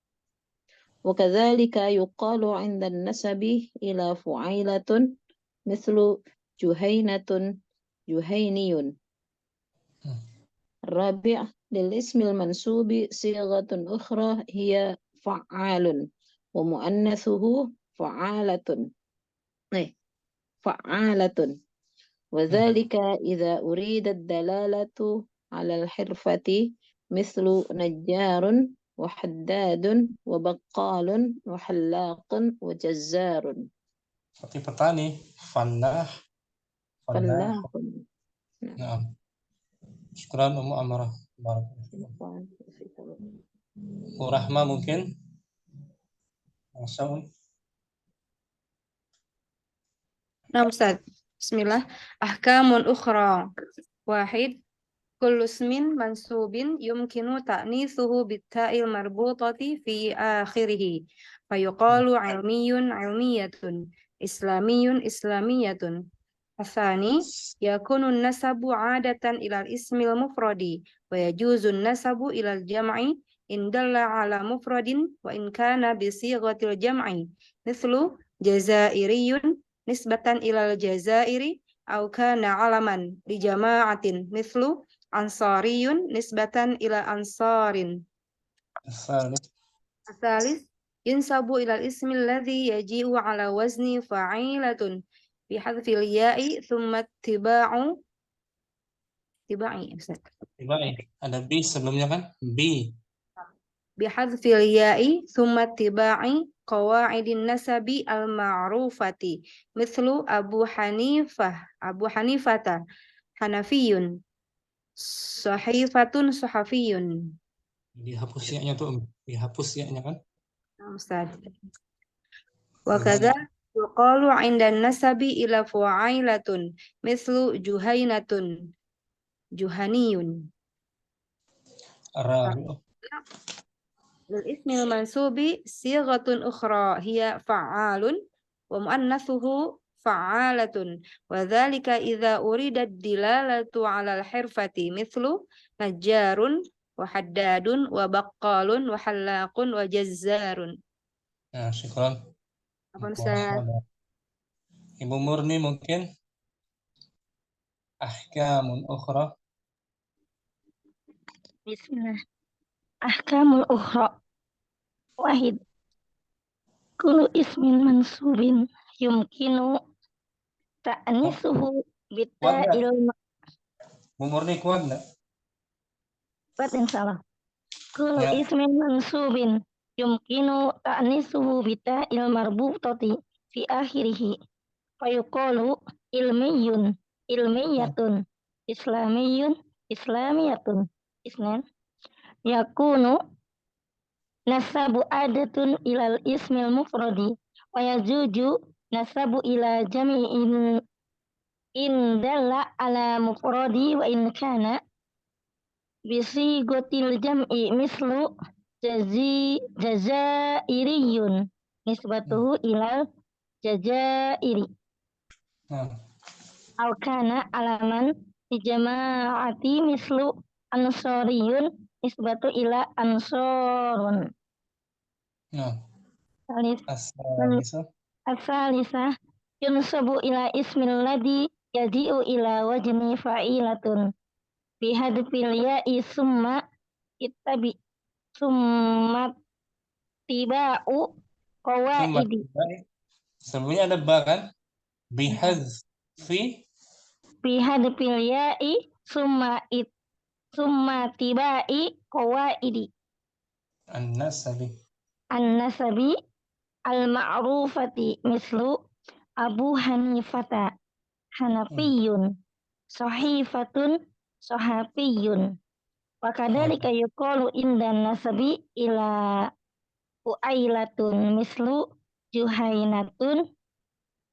وكذلك يقال عند النسب إلى فعيلة مثل جهينة جهيني. الرابع للاسم المنسوب صيغة أخرى هي فعال ومؤنثه فعالة فعالة وذلك إذا أريد الدلالة على الحرفة مثل نجار وحداد وبقال وحلاق وجزار. Seperti petani, fallah. فلاح. Nah, syukran Ummu Amarah. Rahma mungkin. Langsung. Nah, Ustaz. Bismillah. Ahkamun ukhra. Wahid. Kullu ismin mansubin yumkinu ta'nithuhu bitta'il marbutati fi akhirih. Fayuqalu ilmiyun ilmiyatun. Islamiyun islamiyatun. Asani yakunu nasabu 'adatan ilal ismil mufradi wa yajuzu nasabu ilal jam'i in dalla 'ala mufradin wa in kana bi sighatil jam'i mithlu jazairiyun nisbatan ilal jazairi au kana 'alaman li jama'atin mithlu ansariyun nisbatan ila ansarin. Asalis Yunsabu ilal ismi alladhi yaji'u ala wazni fa'ilatun bihadfil ya'i thumma tiba'u tiba'i Ustaz. Ada bi sebelumnya kan? Bi. Bihadfil ya'i thumma tiba'i qawaidin nasabi al-ma'rufati mithlu Abu Hanifata Hanafiyun sahifatun sahafiyun. Dihapus ya-nya tuh. Dihapus ya-nya kan? Ustaz. Wa kadza yuqalu 'inda nasabi ila fu'ailatun mithlu juhainatun juhaniyun. Rabi'u. Lil ismil mansubi sighatun ukhra hiya fa'alun wa muannatsuhu fa'alatun wa dzalika idza urida dilalatu 'ala al-hirfati mithlu najjarun wa haddadun wa baqqalun wa hallaqun wa jazzarun. Nah, syukran. Apa Ustaz? Ibu Murni mungkin ahkamun ukhra. Bismillah. Ahkamul ukhra. Wahid. Kullu ismin mansubin yumkinu ta'nisuhu bita'il Bu Murni kuat nggak? ma'rifat insyaallah. Kullu Ya. ismin mansubin yumkinu ta'nisuhu bita'il marbutati fi akhirih. Fayuqalu ilmiyun ilmiyatun islamiyun islamiyatun. Isnan yakunu nasabu adatun ilal ismil mufradi wa yajuju nasabu ila jami'in in dalla ala mufradi wa in kana bisi gotil jam'i mislu jazairiyun nisbatuhu ilal jazairi Nah, aw kana alaman di jama'ati mislu ansariyun nisbatu ila ansorun. nah. Salis As-salisah. Asalisah yunsabu ila ismil ladhi yaji'u ila wajni fa'ilatun bihadfil ya'i summa ittabi summa tiba'u qawaidi Sebelumnya ada ba kan? Bihadfi bihadfil ya'i summa tiba'i qawaidi an-nasabi. an-nasabi al-ma'rufati mislu Abu Hanifata Hanafiyun sahifatun sahafiyun wa kadzalika yuqalu indan nasabi ila uailatun mislu juhainatun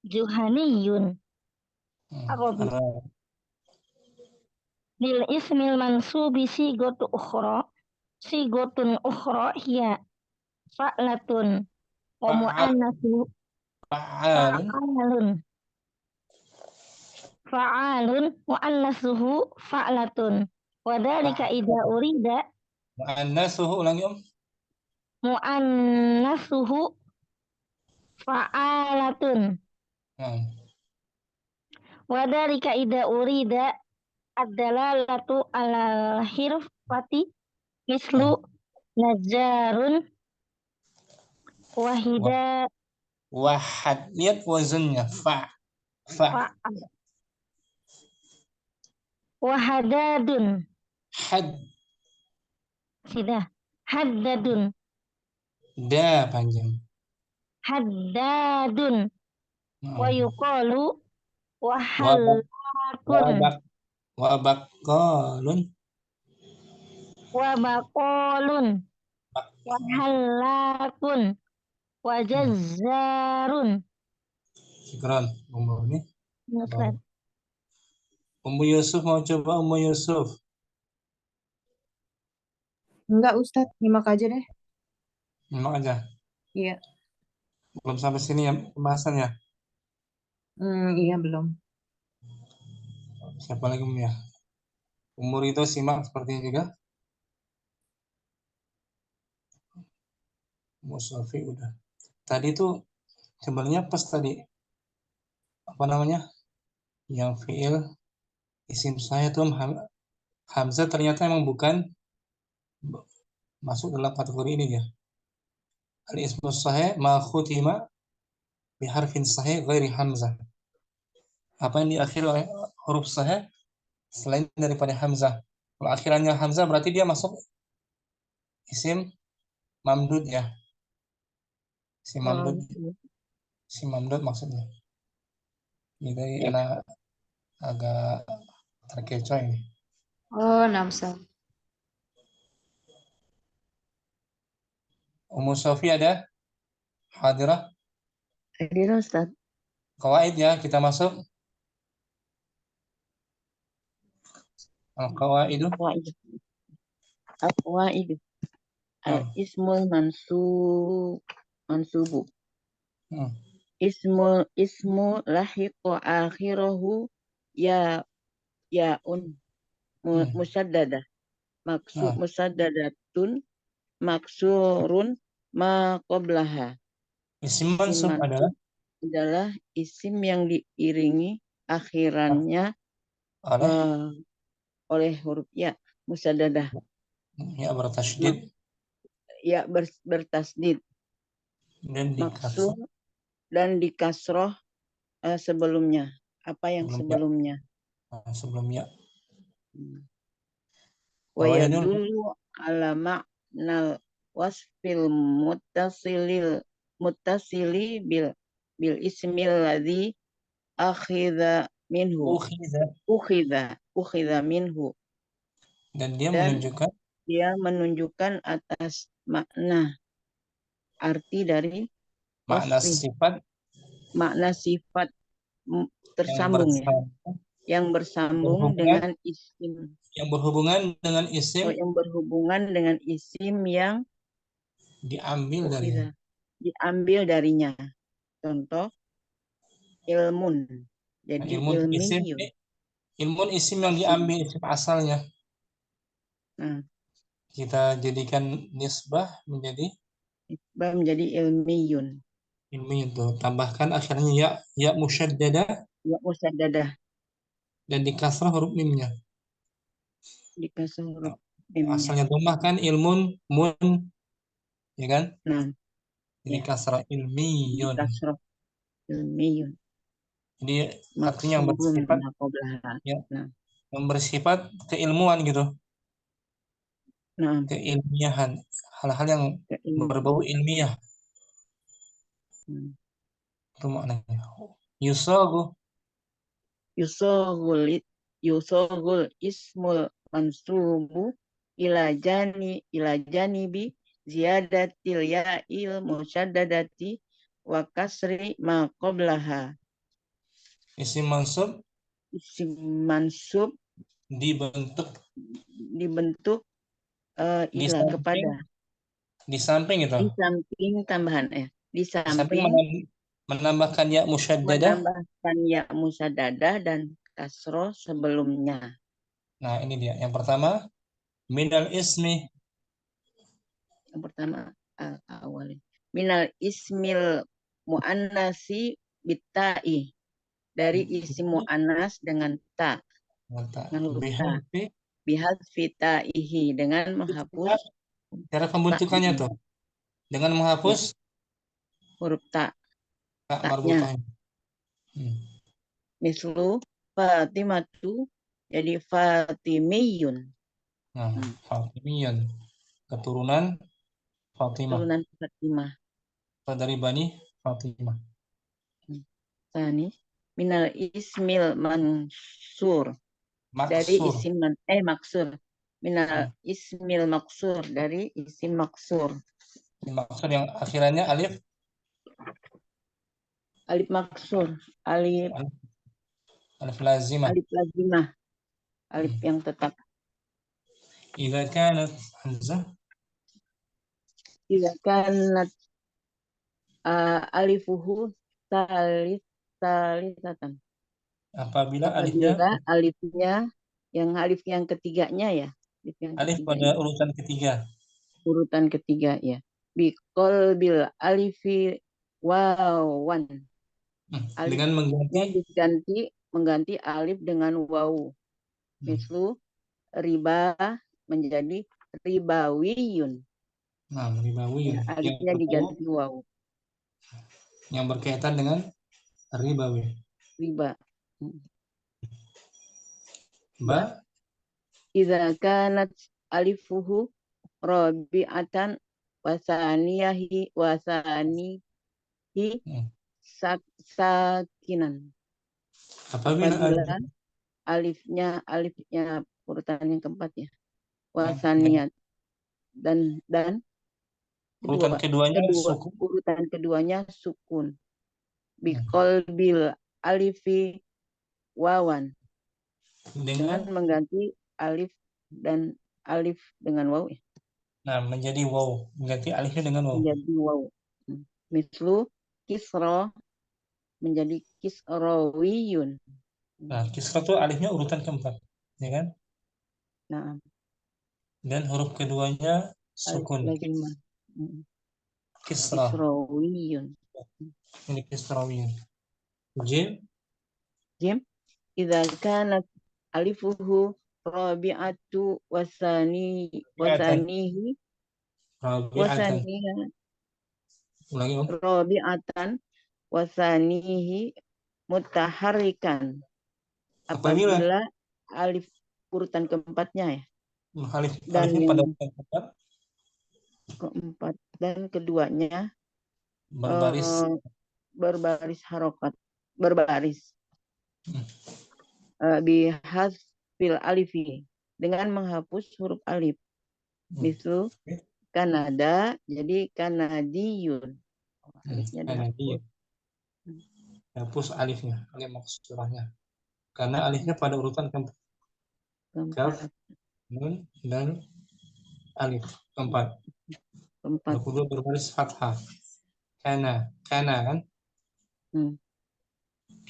juhaniyun. Arabi lil ismil mansubi sigotun ukhra hiya fa'latun wa mu'annasu fa'alun mu'annasuhu fa'latun wa dzalika idza urida mu'annasuhu ulangi mu'annasuhu fa'alatun wa dzalika idza urida ad-dalalatu ala hirfati mislu najjarun wahida wahad. Lihat wazannya fa wahadadun had sudah haddadun da panjang haddadun wa yuqalu wahallakun wabaqalun wabaqalun wahallakun wajazzarun. Syukran Ummu ini. Ustaz. Ummu Yusuf mau coba Ummu Yusuf? Enggak Ustaz, nyimak aja deh. Nyimak aja. Iya. Belum sampai sini ya pembahasannya? Iya belum. Siapa lagi ya? Umur itu simak seperti juga. Musafi udah. Tadi tuh sebenarnya pas tadi apa namanya? Yang fiil isim saya tuh Hamzah ternyata emang bukan masuk dalam kategori ini ya. Al-ismu sahih ma khutima biharfin sahih ghairi hamzah. Apa yang diakhiri oleh huruf sahih selain daripada hamzah. Kalau akhirannya hamzah berarti dia masuk isim mamdud ya. Isim mamdud, isim mamdud maksudnya. Jadi anak agak terkecoh ini. Oh, namsa. Ummu Sofi ada? Hadirah? Hadir Ustaz. Qawaid ya, kita masuk. Al-qawaidu. Aqwaidu. Al-ismul mansubu. Ismu lahiqu akhirahu yaun musaddadah. Musaddadatun maksurun ma qablaha. Isim Isim mansub mansub adalah isim yang diiringi akhirannya oleh huruf ya musaddadah. Ya bertasydid Ya bertasdid. dan Maksur dan di kasroh sebelumnya. Apa yang sebelumnya? Sebelumnya. Wa yadullu ala ma'nal wasfil muttasili bil ismil ladzi akhidha minhu. Ukhidha minhu. Dan dia menunjukkan atas makna arti dari makna sifat tersambung yang bersambung dengan isim yang berhubungan dengan isim yang diambil darinya. Contoh ilmun. Jadi ilmun isim yang diambil isim asalnya. Kita jadikan nisbah menjadi ilmiyun. Ilmiyun tuh. Tambahkan akhirnya ya musyaddadah. Ya musyaddadah. Dan di kasrah huruf mimnya. Di kasrah huruf mimnya. Asalnya dhammah kan ilmun mun, ya kan? Nah. Jadi kasrah ilmiyun. Kasrah ilmiyun. Jadi artinya yang bersifat yang bersifat keilmuan gitu. Keilmiahan, hal-hal yang berbau ilmiah. Itu maknanya. Yusogul ismul mansubu ila janibi ziyadatil ya'il musyaddadati wa kasri ma qablaha. Isim mansub dibentuk ila kepada di samping itu. Di samping tambahan di samping menambahkan ya musyaddadah dan kasroh sebelumnya. Nah, ini dia. Yang pertama, minal ismi. Yang pertama, awalnya. Minal ismil mu'annasi bitta'i. Dari isim mu'annas dengan ta. Bihadfi ta'ihi. Dengan menghapus. Cara pembentukannya tuh. Dengan menghapus huruf ta. Marbutahnya. Mislu Fatimatu jadi Fatimiyun. Nah, Fatimiyun. Keturunan Fatimah. Dari Bani Fatimah. Tani minal ismil mansur. Dari isim maksur. Minal ismil maksur. Dari isim maksur. Maksud yang akhirannya alif. Alif maksur. Alif lazimah. Alif yang tetap. Idza kanat hamzah. Idza kanat alifuhu salisatan. Apabila alifnya yang ketiganya ya. Alif pada urutan ketiga. Urutan ketiga ya. Biqol bil alifi wawan. Dengan mengganti alif dengan waw. Mislu riba menjadi ribawiyun. Nah, ribawiyun. Ya, alifnya diganti waw. Yang berkaitan dengan ribawi. Riba. Ba, Idza kanat alifuhu rabi'atan wasanihi sakinan. apabila Apabila alifnya urutan yang keempat ya. Wasaniyat dan urutan keduanya kedua sukun urutan keduanya sukun. Biqalbil alifi wawan dengan dengan mengganti alif dan alif dengan waw ya. nah menjadi waw, mengganti alifnya dengan waw. Menjadi waw. Mislu kisra menjadi kisrawiyun. Nah, kisra itu alifnya urutan keempat, ya kan? Nah, Dan huruf keduanya alif sukun. lazimah. Kisra. Kisrawiyun. Ini kisrawiyun. Jim, Idza kanat alifuhu rabi'atu wasanihi rabi'atan. Ulangi, Om. rabi'atan wasanihi mutaharrikan. Apabila alif urutan keempatnya ya. Dan alifnya yang pada urutan keempat dan keduanya berbaris harokat, berbaris. Bihasfil alifi dengan menghapus huruf alif. Mislu Kanada jadi Kanadiyun. Alifnya dihapus. Hapus alifnya, alif maksurahnya. Karena alifnya pada urutan keempat. Kaf, nun, dan alif keempat. Kedua berbaris fathah. Kana kan?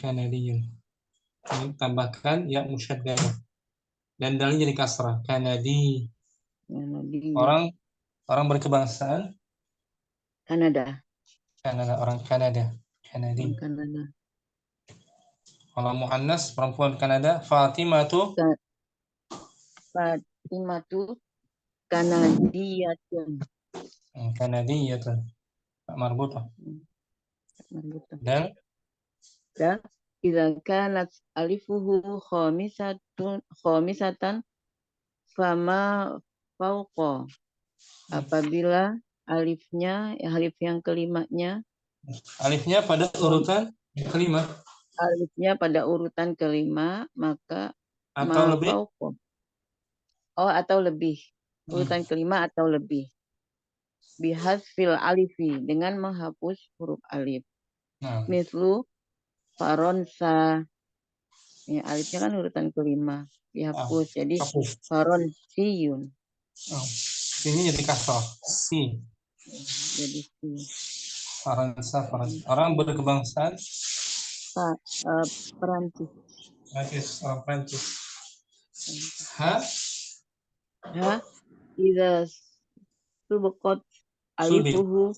Kanadiyun. Ini tambahkan ya musyaddadah. Dan dalilnya jadi kasrah. Kanadi. Orang berkebangsaan Kanada. Orang Kanada. Kanadi. Kalau muannas perempuan Kanada, Fatimatu Kanadiyatun. Kanadiyatun. Marbutah. Dan idza kanat alifuhu khamisatan fama fauqa. Apabila alif yang kelimanya alifnya pada urutan kelima. Alifnya pada urutan kelima, maka atau lebih. Atau lebih. Urutan kelima atau lebih. Bihasfil alifi dengan menghapus huruf alif. Mislu Faronsa. Ya, alifnya kan urutan kelima. Dihapus. Jadi Faronsiyun. Ini jadi kasrah. Si. Jadi si. Faransa. Orang berkebangsaan Perancis. Orang Perancis. Ha. Idza subiqat alifuhu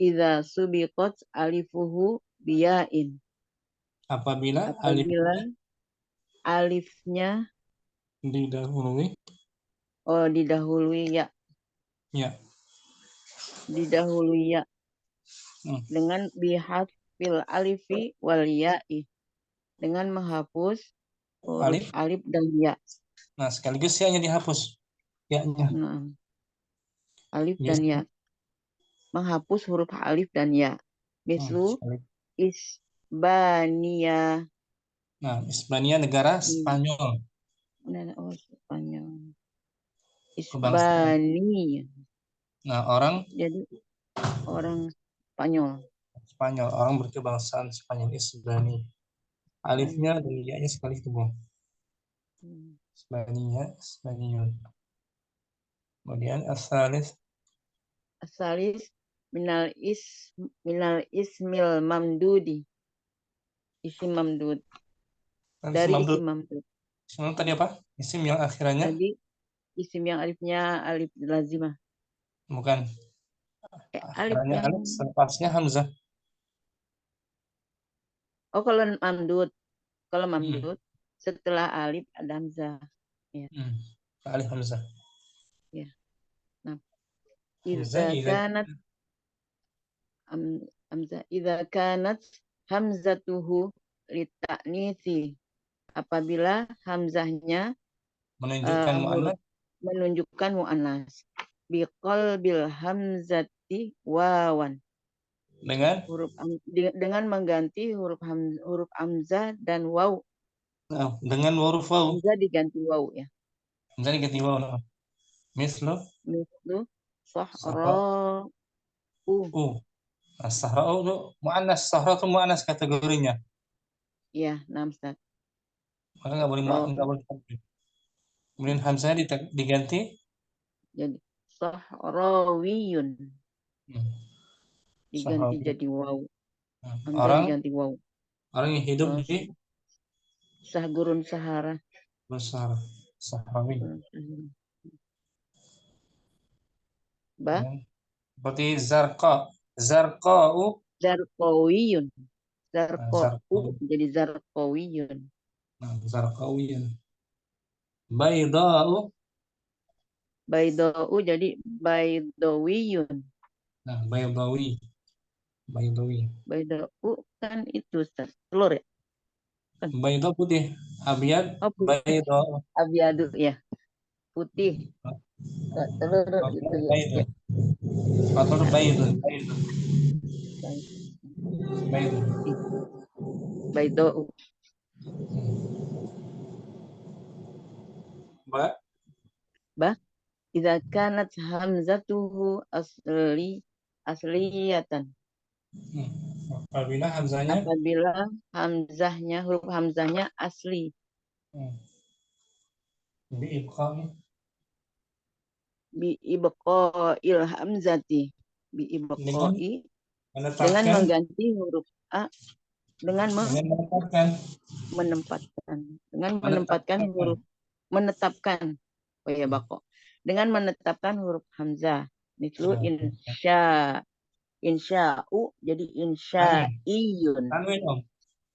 Idza subiqat alifuhu biyain. Apabila alifnya didahului ya. Didahului ya. Dengan bihasfil alifi wal ya'i. Dengan menghapus huruf alif dan ya. Nah, sekaligus ya-nya dihapus. Ya-nya. Alif dan ya. Menghapus huruf alif dan ya. Mislu Isbania. Nah, Isbania negara Spanyol. Spanyol. Isbania. Nah, orang jadi orang Spanyol. Orang berkebangsaan Spanyol, Isbani. Alifnya dan ya-nya sekali dibuang. Spanyol. Kemudian asalis minal ismil mamdudi. Isim mamdud. Dari isim mamdud. Isim tadi apa? Isim yang akhirannya? Tadi isim yang alifnya alif lazimah. Bukan. Akhirannya alif, selepasnya hamzah. Kalau mamdud setelah alif ada hamzah. Ya. Alif hamzah. Ya. Nah. Hamzah Idza idza kanat hamzah idza kanat hamzatuhu litaknisi, apabila hamzahnya menunjukkan huruf muannas menunjukkan muannas. Biqalbil hamzati wawan, dengan dengan mengganti huruf hamzah dan waw. dengan huruf waw. Hamzah diganti waw ya. Hamzah diganti waw. Mislu Mislu sahra sahra'u. As-sahra itu muannas. Sahra itu muannas kategorinya. Ya, Ustaz. Maka nggak boleh tampil. Kemudian hamzah diganti Jadi sahrawiyun diganti sahrawi. jadi waw. Hamzah Orang diganti waw. yang hidup di Sahgurun Sahara. besar sahrawi. Ba Seperti zarqa'u zarqawiyun. Zarqa'u zarqa'u. jadi zarqawiyun. Zarqawiyun. Bayda'u Bayda'u jadi baydawiyun. baydawi. Bayda'u kan itu Ustaz, telur ya? Bayda putih, abyad, Oh, putih. bayda. Abyadu ya. Putih. Telur itu ya. Bayda. Atau bayda. Bayda'u. Ba idza kanat hamzatuhu asliyatan. Apabila hamzahnya huruf hamzahnya asli. Bi ibqa'il hamzati. Bi ibqa'i dengan mengganti huruf a dengan menempatkan huruf menetapkan. Oh ya bako. Dengan menetapkan huruf hamzah. Mislu insya'u jadi insya'iyun. Tanwin om.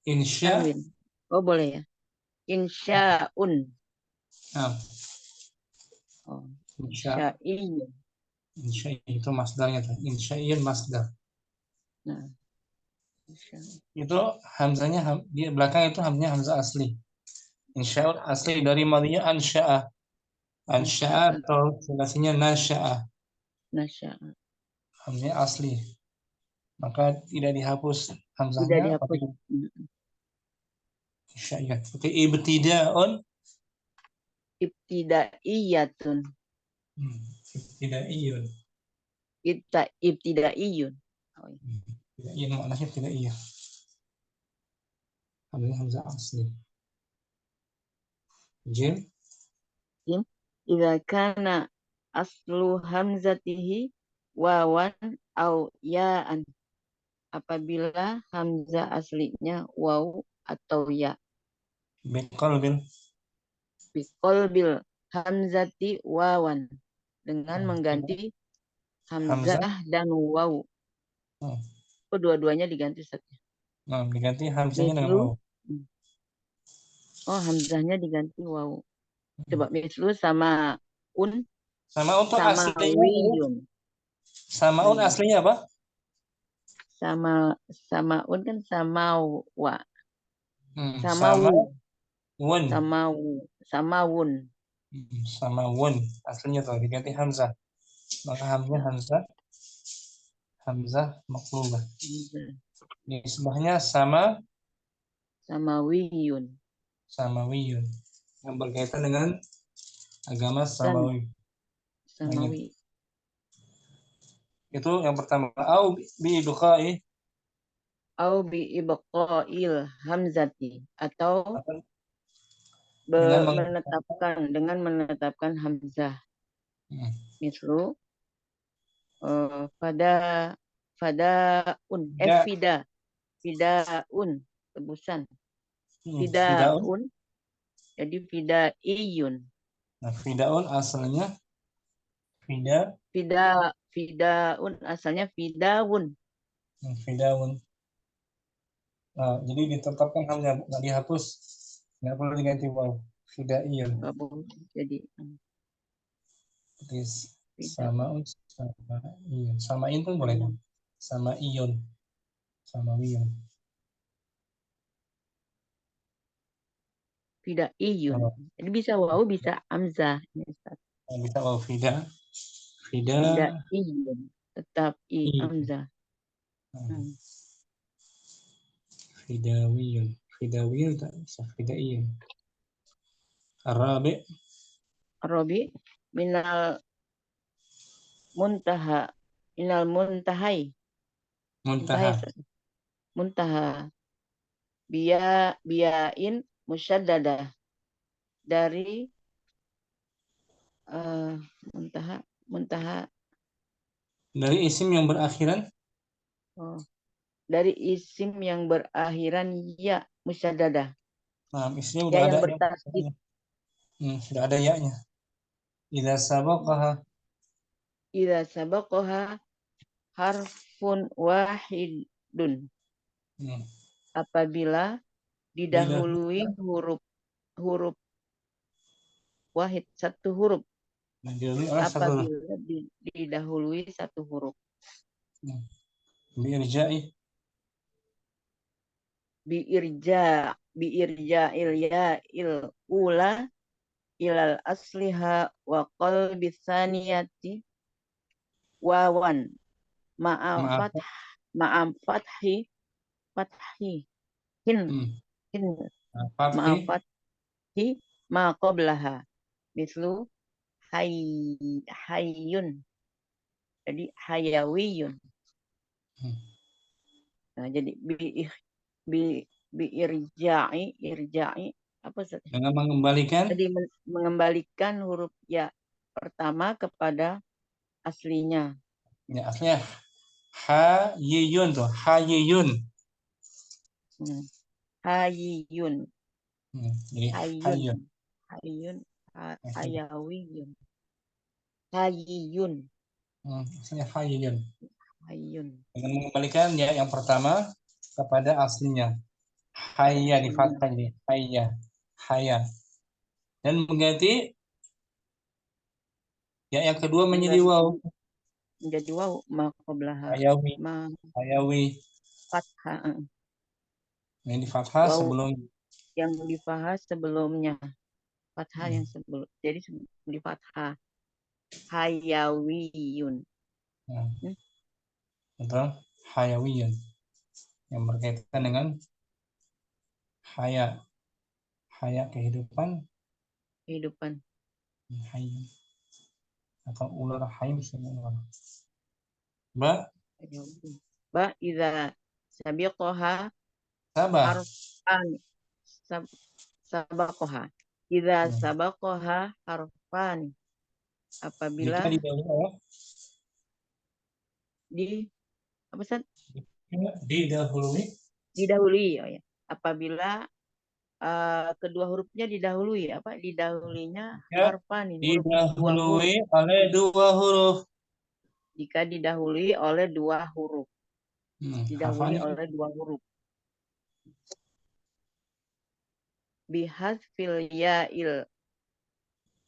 Insya. Tanwin. Oh boleh ya. Insya'un. Oh, insya'iyun. Insya itu masdarnya. Insya'iyun masdar. Nah. Itu hamzahnya di belakang itu hamzah asli. Insya'un asli dari madhinya ansya'a. Ansya'a atau sulasinya nasya'a. Nasya'a. Hamzahnya asli. Maka tidak dihapus hamzahnya. Tidak dihapus. Insya'iyun. Oke, ibtida'un. Ibtidaiyatun. Ibtidaiyun. Ibtidaiyun. Oh, iya. Iya, maknanya tidak iya. Hamzah asli. Jim. Idza kana aslu hamzatihi wawan au ya'an. Apabila hamzah aslinya waw atau ya. Biqalbil hamzati wawan. Dengan mengganti hamzah dan waw. Oh, dua-duanya diganti saja. Nah, diganti hamzahnya dengan waw. Oh, hamzahnya diganti waw. Coba mislu sama untuk aslinya. wiyun. Samaun aslinya apa? Samaun kan samawa. Samawun. Samawun aslinya tuh diganti hamzah. Maka hamzah maklubah. Nisbahnya samawiyun. Yang berkaitan dengan agama Samawi. Itu yang pertama. Au bi ibqa'il hamzati atau dengan menetapkan hamzah. Mislu fidaun tebusan. Fidaun jadi fidaiyun. Nah, fidaun asalnya fidaun asalnya fidawun. Nah, jadi ditetapkan hamzah, nggak dihapus, nggak perlu diganti waw. Fidaiyun. Jadi Sama ion. Sama in pun boleh kan? Sama ion. Sama ion. Tidak iyun. Oh, Jadi bisa wawu, bisa hamzah. Ini, Ustaz. bisa fida. Fida. Tidak iyun. Tetap I. hamzah. Hmm. Fidawiyun. Fidawiyun tak bisa. Fida'iyun. Arabi. Robi minal muntaha. Minal muntahai. Muntaha. Muntaha. Muntaha. Biyain musyaddadah. Dari muntaha. Dari isim yang berakhiran. Oh, dari isim yang berakhiran ya musyaddadah. Nah, isimnya Ya udah yang ada. bertasdid. Sudah ada ya-nya. Idza sabaqaha. Idza sabaqaha harfun wahidun. Apabila didahului huruf wahid, satu huruf. Didahului oleh satu huruf. Apabila didahului satu huruf. Biirja'il ya'il ula ilal asliha wa qalbi tsaniyati wawan ma'am fathi hin ma'am fathi ma qablaha mislu hayyun, jadi hayawiyun. Nah, jadi irja'i apa Ustaz? Dengan mengembalikan. Jadi mengembalikan huruf ya pertama kepada aslinya. Ya, aslinya hayyun tuh, hayyun. Hayyun. Jadi hayyun. Hayyun, hayawiyun. Hayyun. Aslinya hayyun. Hayyun. Dengan mengembalikan ya yang pertama kepada aslinya. Hayya di fathah ini, hayya. Hayya. Dan mengganti ya yang kedua menjadi waw. Menjadi waw maqablaha. Hayawi. Hayawi. Fathah. Yang di fathah Waw sebelum yang dibahas sebelumnya. Fathah yang sebelum. Jadi di fathah. Hayawiyun. Betul? Hayawiyun. Yang berkaitan dengan haya. Haya kehidupan. Kehidupan. Hayy. Atau ular hayy bisa ular. Ba Idza sabiqaha harfan. Sabaqaha. Idza sabaqaha harfan. Apabila apa Ustaz? Didahului, oh ya. Apabila kedua hurufnya didahului, apa? Didahulinya harfan ini. Didahului oleh dua huruf. Jika didahului oleh dua huruf. Didahului oleh dua huruf. Bihadzfil ya'il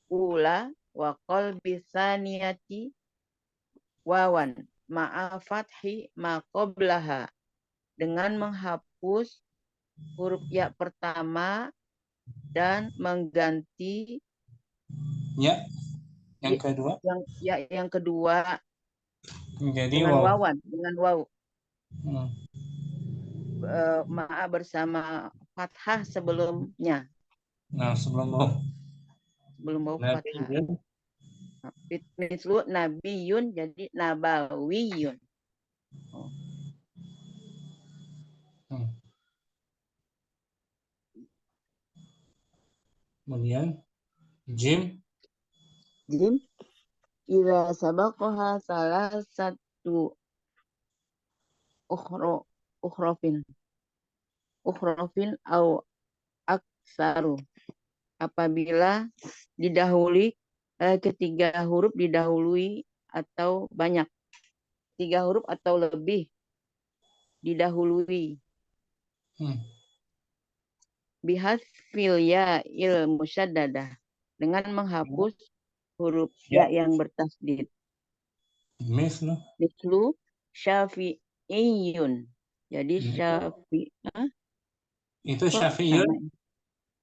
ula wa qalbi tsaniyati wawan ma'a fathi ma qablaha, dengan menghapus huruf ya pertama dan mengganti ya yang kedua yang kedua menjadi dengan waw. wawan, dengan waw. Ma'a bersama fathah sebelumnya. Nah, sebelum waw fathah. Mislu nabiyun jadi nabawiyun. Kemudian jim idza sabaqaha salasatu ukhrofin au aksaru. Apabila didahului ketiga huruf didahului atau banyak, 3 huruf atau lebih didahului. Bihadzfil ya'il musyaddadah, dengan menghapus huruf Ya. ya yang bertasdid. Mislu. Mislu syafi'iyun. Jadi Itu kok Syafi'iyun sama ya?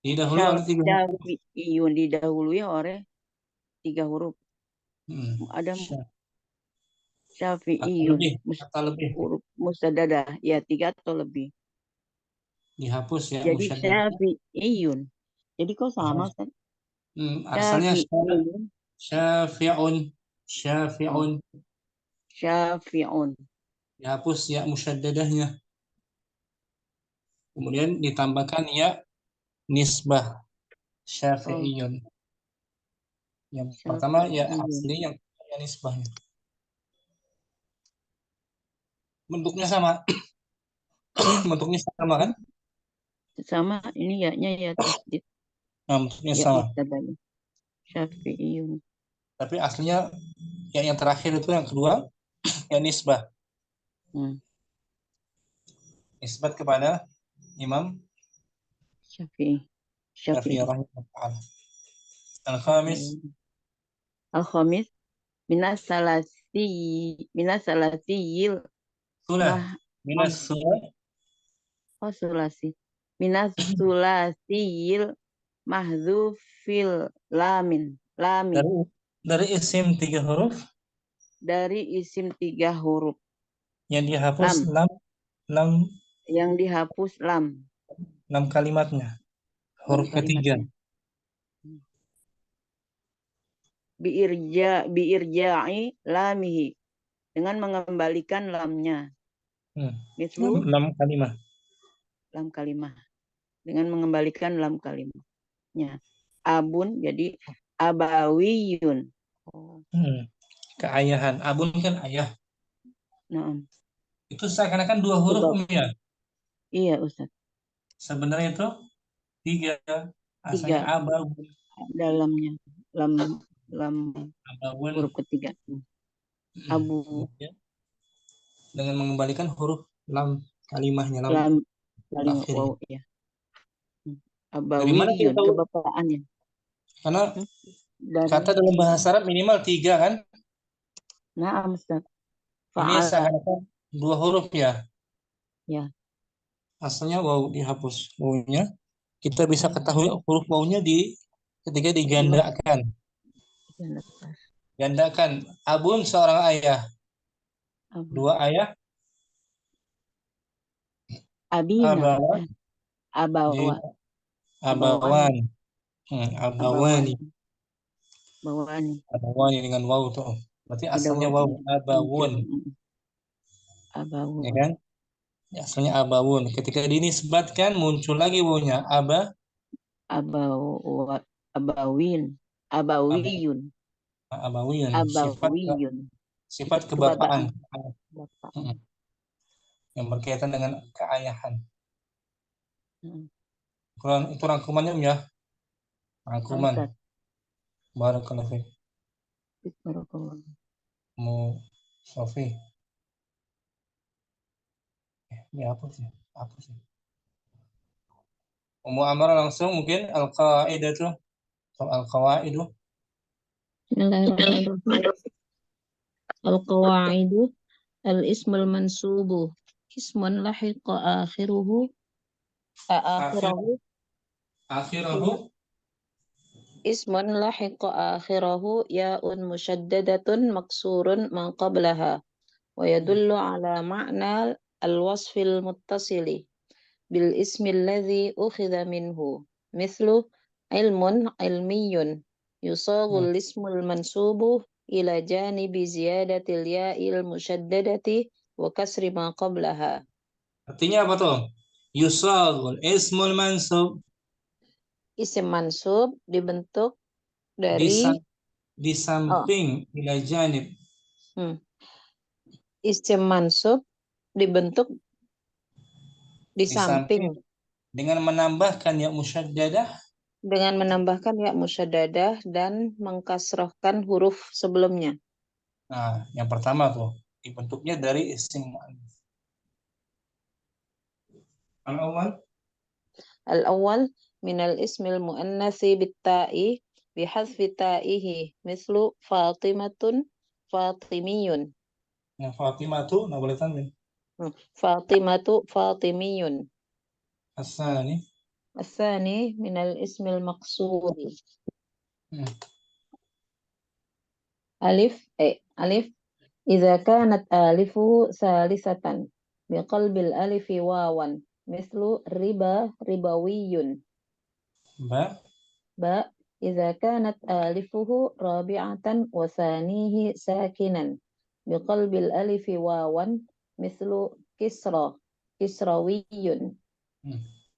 didahului oleh 3 huruf. Syafi'iyun didahului oleh 3 huruf. Ada Kata syafi'iyun lebih. huruf musadadah ya 3 atau lebih. Dihapus ya Jadi musyaddadah. syafi'iyun. Jadi kok sama Ustaz? Asalnya Syafi'iyun. Syafi'un. Syafi'un. Dihapus ya musyaddadahnya. Kemudian ditambahkan ya nisbah. Syafi'iyun. Yang pertama ya asli, yang kedua ya nisbahnya. Bentuknya sama. Bentuknya sama kan? Sama, ini ya-nya ya tasdid. Nah, bentuknya Ya sama. mubtada'nya. Syafi'iyun. Tapi aslinya ya yang terakhir itu yang kedua ya nisbah. Nisbat kepada Imam Syafi'i. Syafi'i rahimahullah. Al-khamis. Al-khamis minas salasiyil Minas sulasi. Minas sulasiyil mahdzufil lamin. Dari isim 3 huruf. Dari isim 3 huruf. Yang dihapus lam. Yang dihapus lam. Lam kalimatnya. Huruf ketiga. Biirja'i lamihi. Dengan mengembalikan lamnya. Mislu lam kalimah. Lam kalimah. Dengan mengembalikan lam kalimahnya. Abun jadi abawiyun. Keayahan. Abun kan ayah. Nah. Itu seakan-akan 2 huruf ya. Iya Ustaz. Sebenarnya itu 3. Asalnya abawun. Dalamnya lam huruf ketiga. Abu. Dengan mengembalikan huruf lam kalimahnya. Lam kalimah wow ya. Abawiyun kebapaannya. Karena kata dalam bahasa Arab minimal 3 kan? Nah, Ustaz. Ini seakan-akan 2 huruf ya. Ya. Asalnya waw dihapus wawnya. Kita bisa ketahui huruf wawnya ketika digandakan. Gandakan. Abun seorang ayah. 2 ayah. Abina. Abawan. Abawani. Abawani dengan waw tuh. Berarti asalnya waw abawun. Ya kan? Ya, asalnya abawun. Ketika dinisbatkan muncul lagi wawnya abawin. Abawiyun. Sifat kebapaan. Yang berkaitan dengan keayahan. Itu rangkumannya ya. Rangkuman. Barakallahu fiik. Mu Sofi. Ini apa sih? Ummu Amara langsung mungkin al-qaidatu atau al-qawaidu. Bismillahirrahmanirrahim. Al-qawaidu al-ismul mansubu ismun lahiqa akhirahu ismun lahiqa akhirahu ya'un musyaddadatun maksurun ma qablaha wa yadullu ala ma'na al-wasfil muttasili bil ismi alladhi ukhidha minhu mithlu ilmun ilmiyun yusaghul ismul mansubu ila janibi ziyadatil ya'il musyaddadati wa kasri ma qablaha. Artinya apa tuh? Yusaghul ismul mansub. Isim mansub dibentuk dari di samping ila janib. Isim mansub dibentuk di samping dengan menambahkan ya musyaddadah dan mengkasrahkan huruf sebelumnya. Nah, yang pertama tuh dibentuknya dari isim mu'annats. Al-awwal min al-ismil mu'annatsi bit-ta'i بحذف تائه مثل فاطمة فاطمي Yang Fatimah tuh nggak boleh tanwin. فاطمة فاطمي Asani. الثاني من الاسم المقصور ألف إذا كانت ألفه ثالثة بقلب الألف واوا مثل ربا ربوي Ba. باء إذا كانت ألفه رابعة وثانيه ساكنا بقلب الألف واوا مثل كسرى كسروي جيم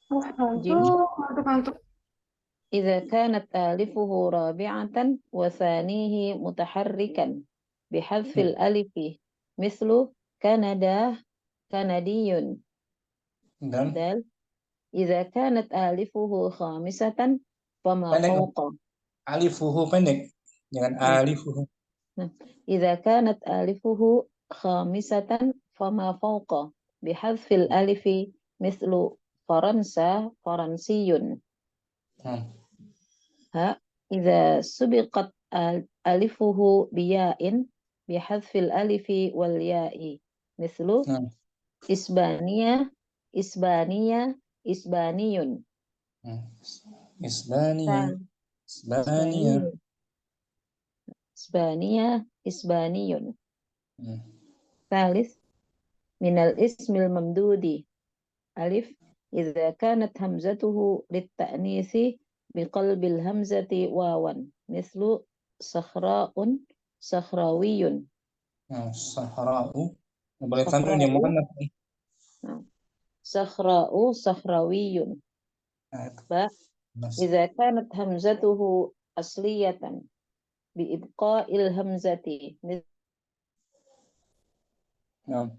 Ngantuk. إذا كانت ألفه رابعة وثانيه متحركا بحذف الألف مثل كندا كندي Dan دال إذا كانت ألفه خامسة فما pendek. فوق Alifuhu pendek. Jangan alifuhu. إذا كانت ألفه خامسة فما فوق بحذف الألف مثل فرنسا فرنسي إذا سبقت ألفه بياء بحذف الألف والياء مثل إسبانيا إسبانيا إسباني Isbania. Isbania. إسبانيا إسباني ثالث من الاسم الممدود ألف إذا كانت همزته للتأنيث بقلب الهمزة واوا مثل صخراء صخراوي Sahra'u. Nggak boleh tanwin yang muannats. صخراء صخراوي باء إذا كانت همزته أصلية بإبقاء الهمزة Nah.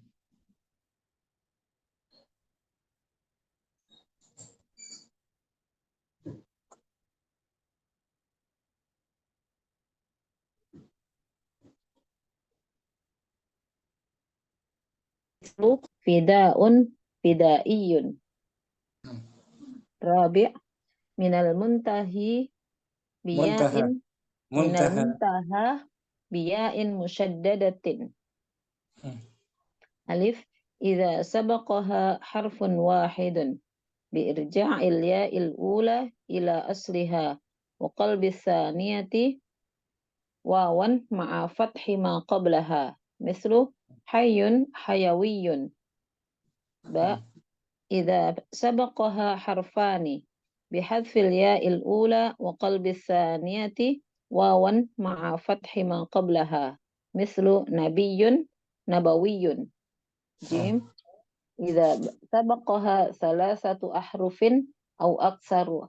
مثل فداء فدائي رابع من المنتهي بياء من Muntaha. المنتهى بياء مشددة ألف إذا سبقها حرف واحد بإرجاع الياء الأولى إلى أصلها وقلب الثانية واوا مع فتح ما قبلها مثل حي حيوي باء إذا سبقها حرفان بحذف الياء الأولى وقلب الثانية واوا مع فتح ما قبلها مثل نبي نبوي جيم إذا سبقها ثلاثة أحرف أو أكثر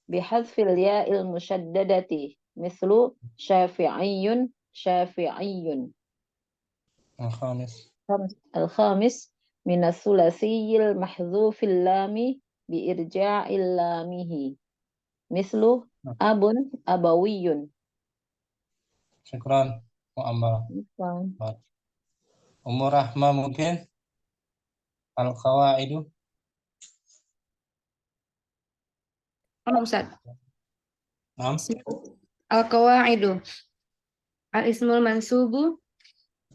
بحذف الياء المشددة مثل شافعي شافعي الخامس من الثلاثي المحذوف اللام بإرجاع اللامه مثل أب أبوي Syukran. Mu'ammar. Umur Rahma mungkin. Al-Qawaidu. Ustaz. Naam. Al-Qawaidu. Al-ismul mansubu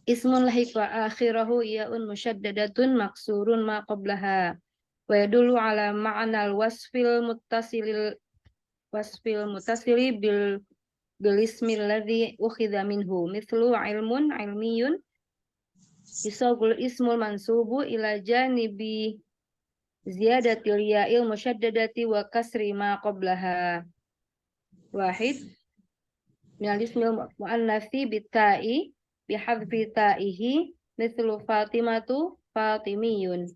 ismun lahik wa akhirahu ya'un musyaddadatun maksurun ma qablaha wa yadullu ala ma'anal wasfil mutasili bil ismi alladhi ukhidha minhu mithlu ilmun ilmiyun yusagul ismul mansubu ila janibi ziyadatil ya'il musyaddadati wa kasri ma qablaha wahid minal ismil mu'annatsi bitta'i bihadfi ta'ihi mithlu Fatimatu Fatimiyun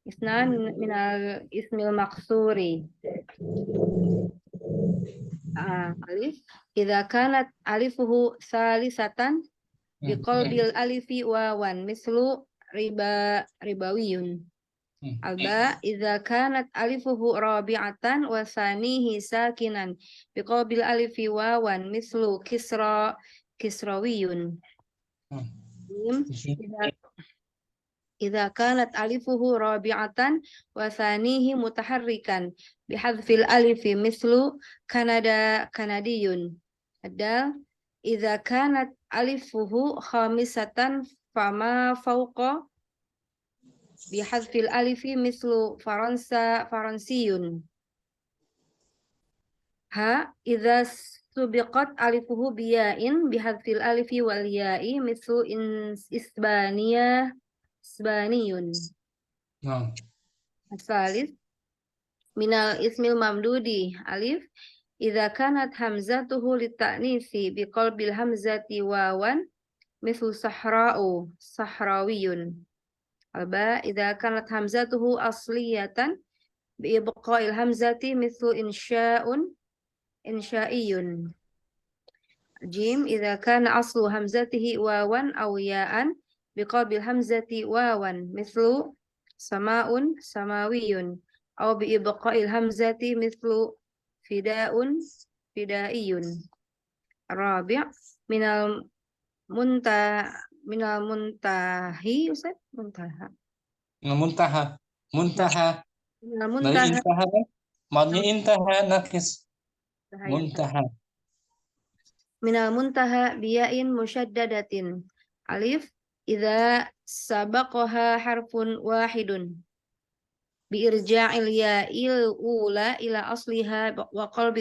isnan minal ismil maksuri alif idza kanat alifuhu salisatan biqalbil alifi wawan mislu ribawiyun alba idza kanat alifuhu rabi'atan wa sanihi sakinan biqalbil alifi wawan mislu kisrawiyun إذا كانت ألفه رابعة وثانيه متحركا بحذف الألف مثل كندا كندي. الدال إذا كانت ألفه خامسة فما فوق بحذف الألف مثل فرنسا فرنسي. ها إذا سبقت ألفه بياء بحذف الألف والياء مثل إسبانيا إسباني. نعم. الثالث من الاسم الممدود ألف إذا كانت همزته للتأنيث بقلب الهمزة واوا مثل صحراء صحراوي. الباء إذا كانت همزته أصلية بإبقاء الهمزة مثل إنشاء إنشائي. جيم إذا كان أصل همزته واوا أو ياء بقلب الهمزة واوا مثل سماء سماوي أو بإبقاء الهمزة مثل فداء فدائي. الرابع من المنتهي Ustaz? منتهى Muntaha. Muntaha. من Dari المنتهى intaha kan? Madnya intaha nakis. Muntaha. من المنتهى بياء مشددة ألف إذا سبقها حرف واحد بإرجاع الياء الأولى إلى أصلها وقلب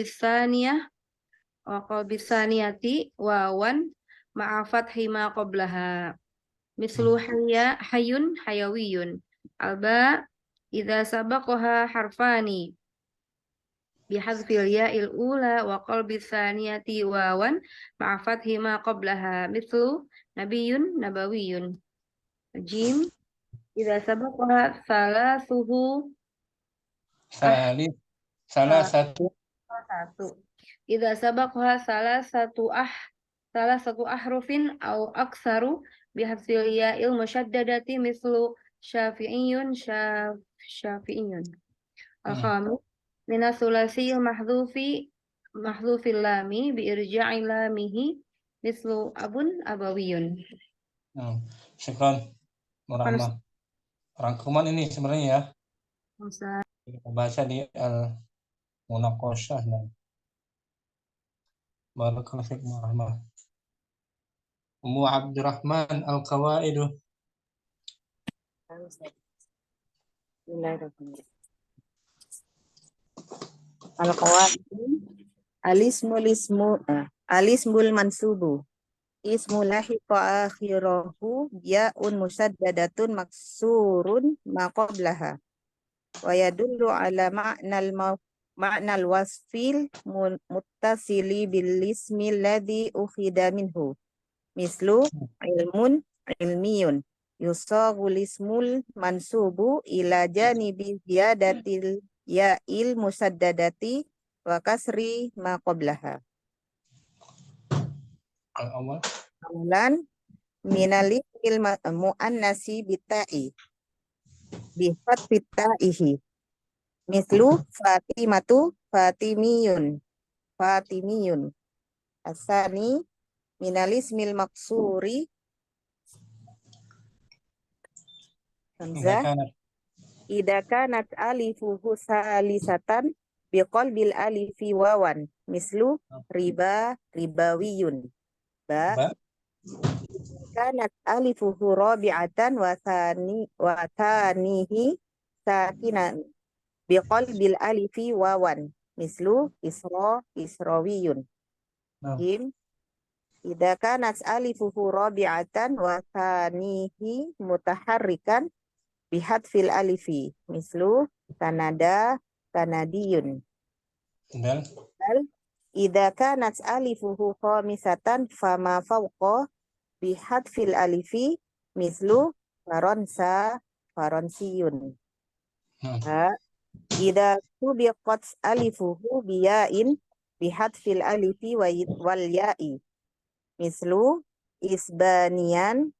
الثانية واوا مع فتح ما قبلها مثل حي حيوي. الباء إذا سبقها حرفان بحذف الياء الأولى وقلب الثانية واوا مع فتح ما قبلها مثل نبي نبوي. جيم إذا سبقها ثلاثه Salih. Salah satu. إذا سبقها ثلاثة أحرف أو أكثر بحذف الياء المشددة مثل شافعي شافعي. الخامس من الثلاثي محذوف اللام بإرجاع لامه مثل أب أبوي. Syukran. Merahmah. Rangkuman ini sebenarnya ya. Kita baca di Al-Munaqashah. Barakallahu fiikum warahmah. Ummu Abdurrahman Al-Qawaidu. Al-qawaid alismul mansubu ismu lahiqa akhirahu ya'un musaddadatun maksurun ma qablaha wa yadullu ala ma'nal wasfil muttasili bil ismi alladhi ukhida minhu mislu ilmun ilmiyun yusaghul ismul mansubu ila janibi ziyadatil ya'il musaddadati wa kasri ma qablaha. Al-awwal. Awalan minal muannasi bitta'i bifatthi ta'ihi mislu fatimatu fatimiyun fatimiyun. Asani minal ismil maksuri hamzah idza kanat alifuhu salisatan biqalbil alifi wawan mislu riba ribawiyun. Ba kanat alifuhu rabi'atan wa thanihi sakinan biqalbil alifi wawan mislu isra israwiyun. Jim idza kanat alifuhu rabi'atan wa thanihi mutaharrikan bihadfil alifi mislu kanada kanadiyun. Dan Idza kanat alifuhu khamisatan fama fawqa bihadfil alifi mislu faransa faransiyun. Idza subiqat alifuhu biya'in bihadfil alifi wal ya'i mislu isbaniyan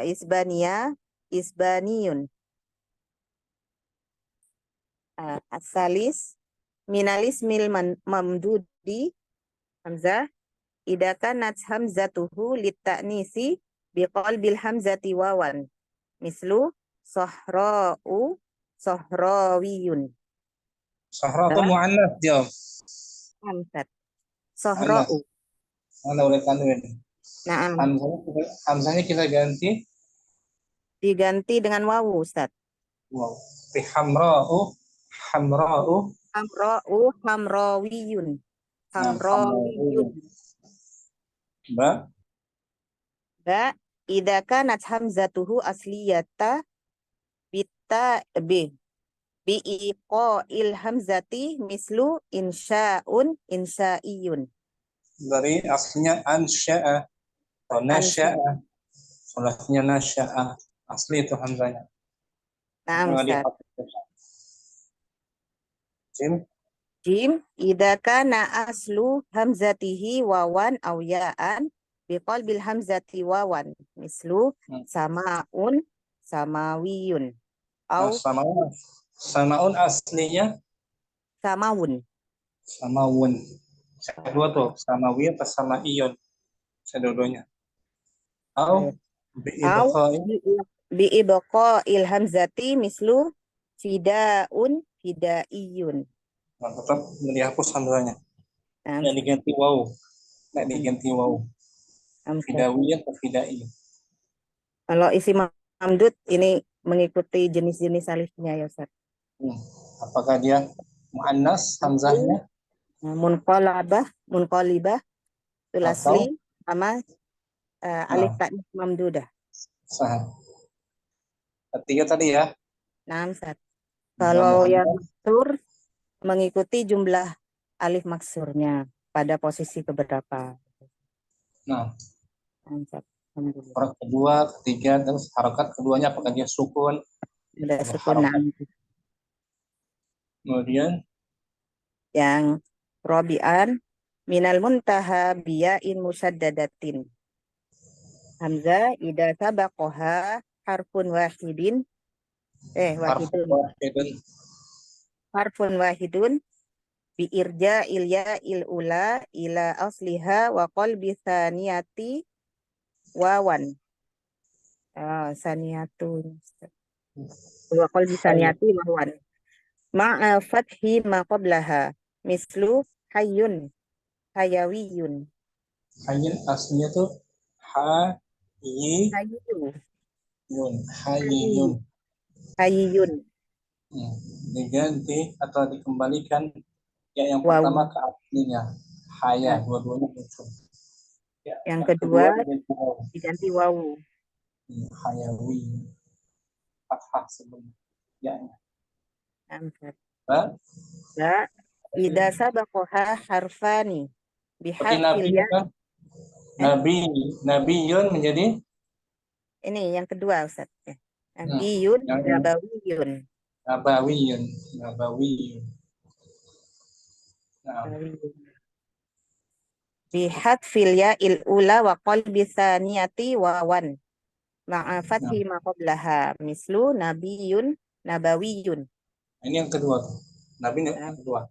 isbaniya isbaniyun. Asalis minalis mil mamdudi hamzah idza kanat hamzatuhu litta'nisi biqalbil hamzati wawan mislu Sahra'u Sahrawiyun. Sahra itu Ba, mu'annas jawab. Hamzat. Mu'annas. Sahra'u. Mana boleh tanwin. Naam. Hamzahnya kita ganti Diganti dengan wawu, Ustaz. wow. Fi hamra'u hamra'u Hamra'u Hamrawiyun. hamra'u. Hamrawiyun. Ba Ba, idza kanat hamzatuhu asliyata bitta bi'iqa'il hamzati mislu insya'un insya'iyun. dari aslinya ansya'a atau nasya'a. Sulahnya nasya'a. Asli itu hamzahnya. Naam, Ustaz. Jim Jim, idza kana aslu hamzatihi wawan aw ya'an biqalbil hamzati wawan mislu sama'un samawiyun aw samaun aslinya samawun. samawun. Kedua tuh samawi atau samaiyun. Kedua-duanya. Au bi'ibqa'il hamzati mislu fida'un fida'iyun. Nah, tetap dihapus hamzahnya. Nah, Nggak diganti waw. Nggak diganti waw. Fidawi atau fidai. Kalau isi mamdud ini mengikuti jenis-jenis alifnya ya Ustaz. Apakah dia muannas hamzahnya? Munqalibah, tulasli sama alif ta'nis mamdudah. Sah. Ketiga tadi ya. Nah, Ustaz. Kalau yang maksur mengikuti jumlah alif maksurnya pada posisi keberapa. Nah, Ustaz. harokat kedua, ketiga, terus harokat keduanya apakah dia sukun? Sudah sukun. Kemudian yang robi'an minal muntaha biya'in musaddadatin. Hamzah idza sabaqaha harfun wahidin harfun wahidun bi irja'il ya'il ula ila asliha wa qalbi tsaniyati wawan. Saniyatun. Wa qalbi tsaniyati wawan. Ma'a fathi ma qablaha mislu hayyun hayawiyun. hayyun aslinya tuh hayyun. Diganti atau dikembalikan ya yang pertama ke aslinya haya, dua-duanya muncul. Ya, yang kedua diganti wawu. Hayawi fathah sebelum ya. Idza sabaqaha harfani biharfil ya. Nabiyun menjadi ini yang kedua Ustaz. Nabiyun nabawiyun. Nabawiyun. Bihatfil ya il ula wa qalbi tsaniyati wawan. Ma'a fathi ma qablaha mislu nabiyun nabawiyun. Ini yang kedua. Nabi yang kedua.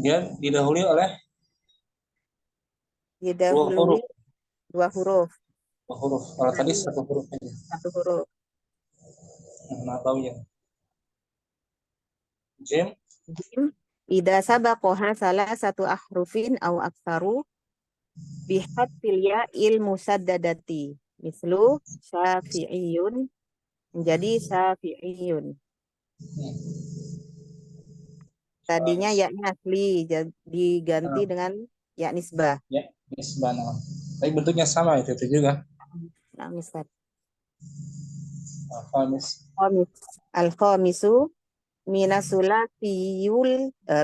Dia didahului oleh dua huruf. Kalau tadi satu huruf aja. Satu huruf. Nabawiyun. Jim. Idza sabaqaha salasatu ahrufin aw aktsaru bihatfil ya'il musaddadati mislu syafi'iyun menjadi syafi'iyun. Tadinya yaknya asli diganti dengan ya nisbah. Ya, nisbah. Tapi bentuknya sama itu juga. Nah, misal. Al-khamisu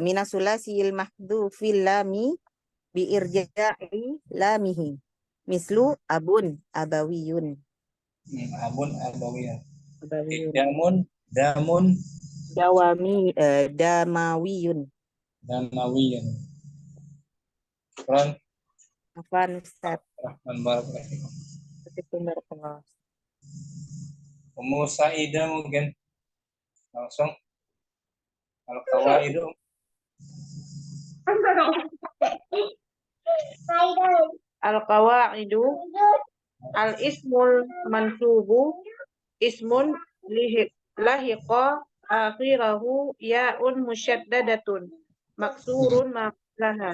minasulasiyil mahdhufil lami bi irja'i lamihi mislu abun abawiyun. Abun abawiyun. Damun damawiyun. Afan Ustaz. Barakallahu. Ummu Sa'idah mungkin langsung al-qawaidu. Al-qawaidu al-ismul mansubu ismun lahiqa akhirahu ya'un musyaddadatun maksurun ma qablaha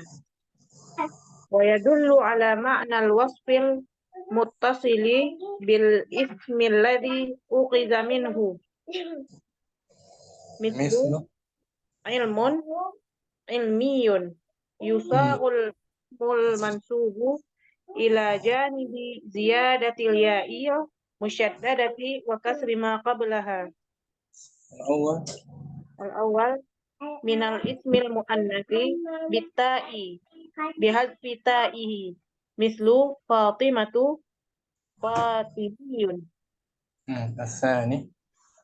wa yadullu ala ma'nal wasfil muttasili bil ismi alladhi uqiza minhu mithlu مثل ilmun ilmiyun yusagul mansubu ila janibi ziyadatil ya'i musyaddadati wa kasri ma qablaha الأول al-awwal minal ismil muannatsi bitta'i bihadfi ta'ihi mislu Fatimatu Fatimiyun الثاني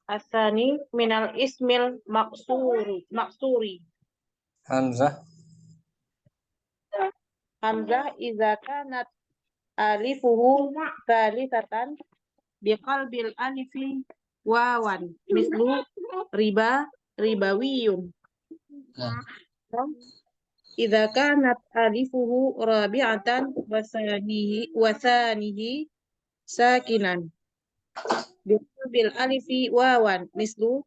asani minal ismil maksuri همزة Hamzah idza kanat alifuhu thalithatan biqalbil alifi wawan mislu ribawiyun idza kanat alifuhu rabi'atan wasanihi sakinan biqalbil alifi wawan mislu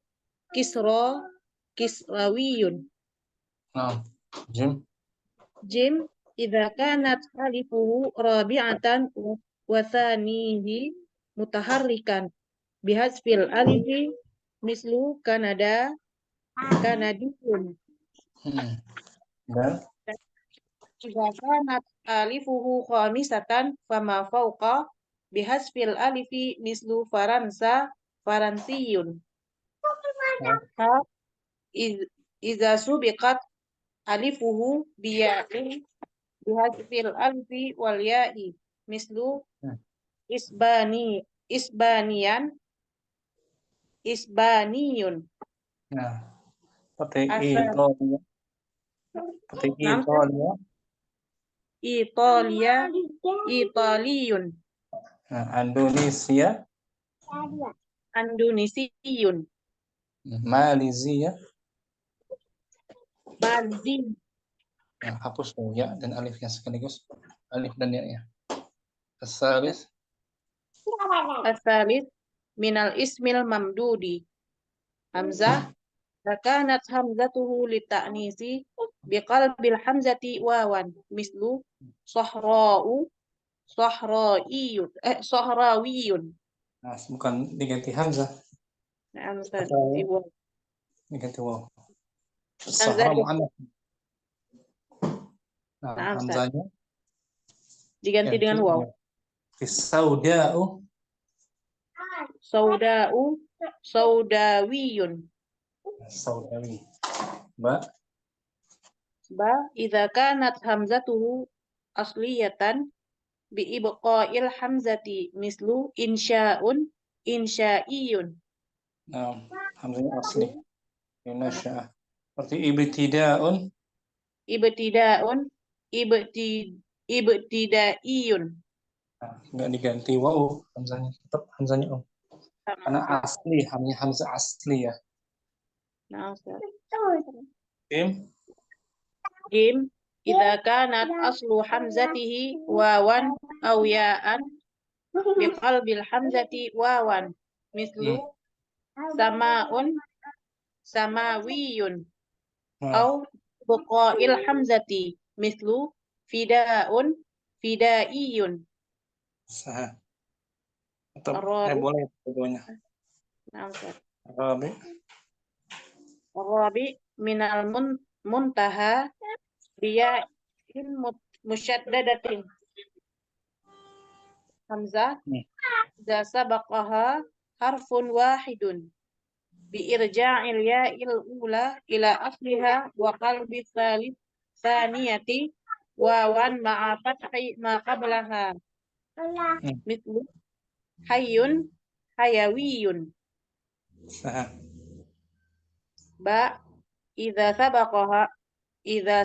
kisrawiyun نعم جيم jim idza kanat alifuhu rabi'atan wasanihi mutaharrikan bihasfil alifi mislu kanadiyun دال idza kanat alifuhu khamisatan fama fawqa bihasfil alifi mislu faransiyun ha idza subiqat alifuhu biya'in bihasfil alifi wal ya'i mislu isbaniyun نعم seperti asal Italia seperti Italia Italiyun Indonesia Indonesiyun Malaysia Malzi hapus tuh ya dan alifnya sekaligus alif dan ya asalis asalis minal ismil mamdudi hamzah lakanat hamzatuhu lita'nisi biqalbil hamzati wawan mislu sahrawiyun nah bukan diganti hamzah nah diganti waw Hamzah sahra muannas nah Nah, hamzahnya diganti dengan waw Sauda'u saudawiyun Saudawi ba idza kanat hamzatuhu asliyatan bi ibqa'il hamzati mislu insya'iyun nah hamzahnya asli Indonesia seperti ibtidaiyun nah, nggak diganti waw hamzahnya tetap hamzahnya karena asli hamzah asli ya nah Jim idza kanat aslu hamzatihi wawan aw ya'an biqalbil hamzati wawan mislu samawiyun aw buqa'il hamzati mislu fidaiyun sah atau Ar-rabi. boleh keduanya Rabi minal muntaha biya musyaddadatin hamzah idza sabaqaha harfun wahidun bi irja'il ya'il ula ila asliha wa qalbi thaniyati wawan ma'a fathi ma qablaha mithlu hayyun hayawiyun sah ba idza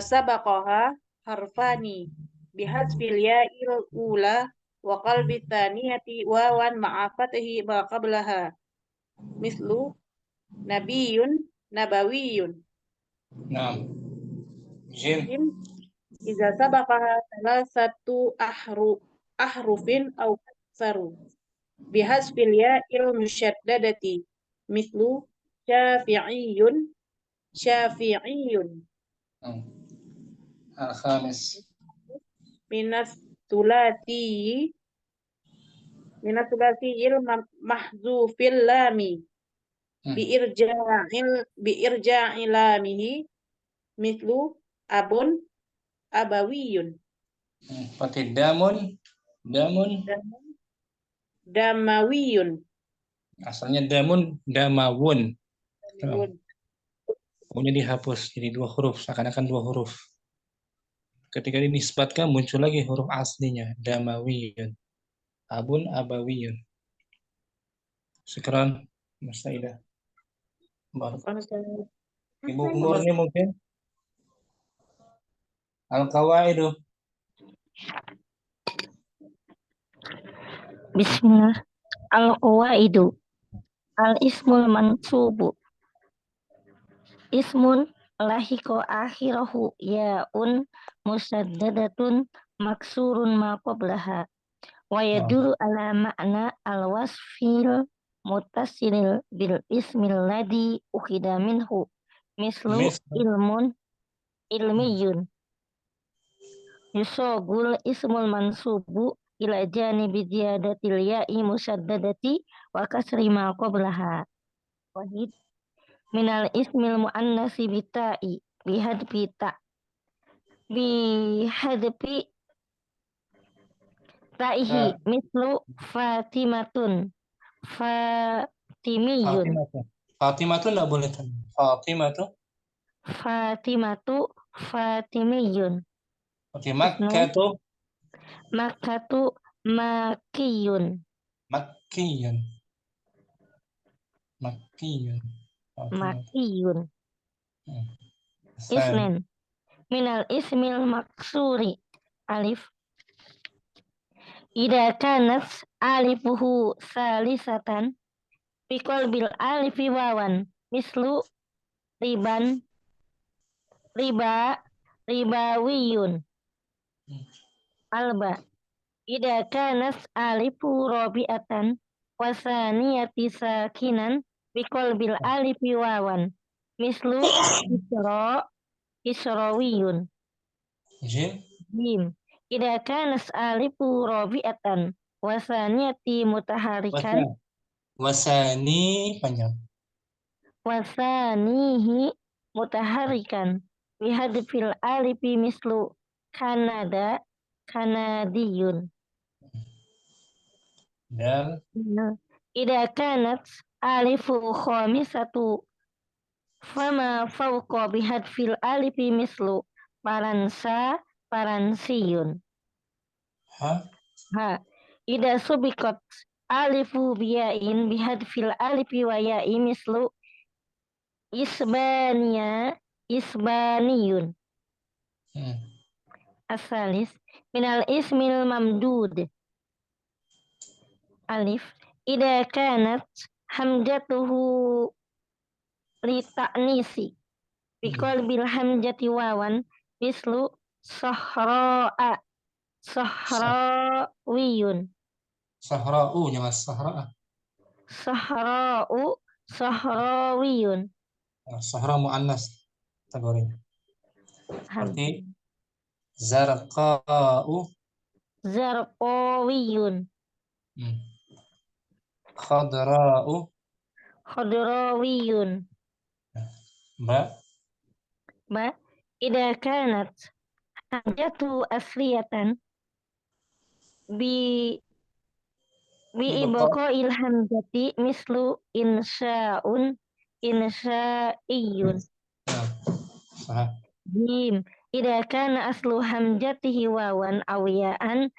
sabaqaha harfani bihasfil ya'il ula wa qalbi thaniyati wawan ma'a fathi ma qablaha mislu nabawiyun nah Jim idza sabaqaha salasatu ahrufin aw aktsaru bihasfil ya'il musyaddadati mislu syafi'iyun syafi'iyun Al-khamis. minas tulati mahzufil lami biirja'il lamihi mislu abun abawiyun Berarti damun damawiyun asalnya damawun. Damun. Pokoknya dihapus jadi 2 huruf, seakan-akan 2 huruf. Ketika dinisbatkan muncul lagi huruf aslinya, damawiyun. Abun abawiyun. Sekarang Mas Saida. Ibu Murni mungkin. Al-qawaidu. Bismillah. Al-qawaidu. Al-ismul mansubu. Ismun lahiko akhirahu ya'un musaddadatun maksurun ma qablaha. Wa yadulu ala ma'na al-wasfil mutasilil bil ismil ladhi ukhida minhu. Mislu ilmun ilmiyun. Yusogul ismul mansubu ila janibi ziyadatil ya'i musaddadati wa kasri ma qablaha. Wahid minal ismil muannasi bita'i bihadfi ta' bihadfi ta'ihi mislu Fatimatun Fatimiyun Fatimatu enggak boleh kan? Fatimatu Fatimiyun Oke, Makkatu Makkatu Makiyun Makkiyun. Makiyun Isnin minal ismil maksuri alif ida kanas alifuhu salisatan biqalbil alifi wawan mislu ribawiyun alba ida kanas alifu robi'atan wasaniyati sakinan biqalbil alifi wawan mislu israwiyun jim ida kanas alifu robi'atan wasaniyati mutaharikan Wasani panjang. wasanihi mutaharikan bihadfil alifi mislu kanadiyun Dal ida kanat alifu khamisatu fama fawqa bihadfil alifi mislu paransiyun ida subiqat alifu biyain bihadfil alifi wa ya'i mislu isbaniyun asalis minal ismil mamdud alif ida kanat hamjatuhu li ta'nisi biqalbil hamjati wawan mislu sahrawiyun Sahra'u jangan sahra'a. sahrawiyun Sahra muannas kategorinya. Seperti zarqa'u zarqawiyun khadrawiyun ba ida kanat hamjatu asliyatan bi ibqa'il hamzati mislu insya'iyun jim ida kana aslu hamzatihi wawan awiyaan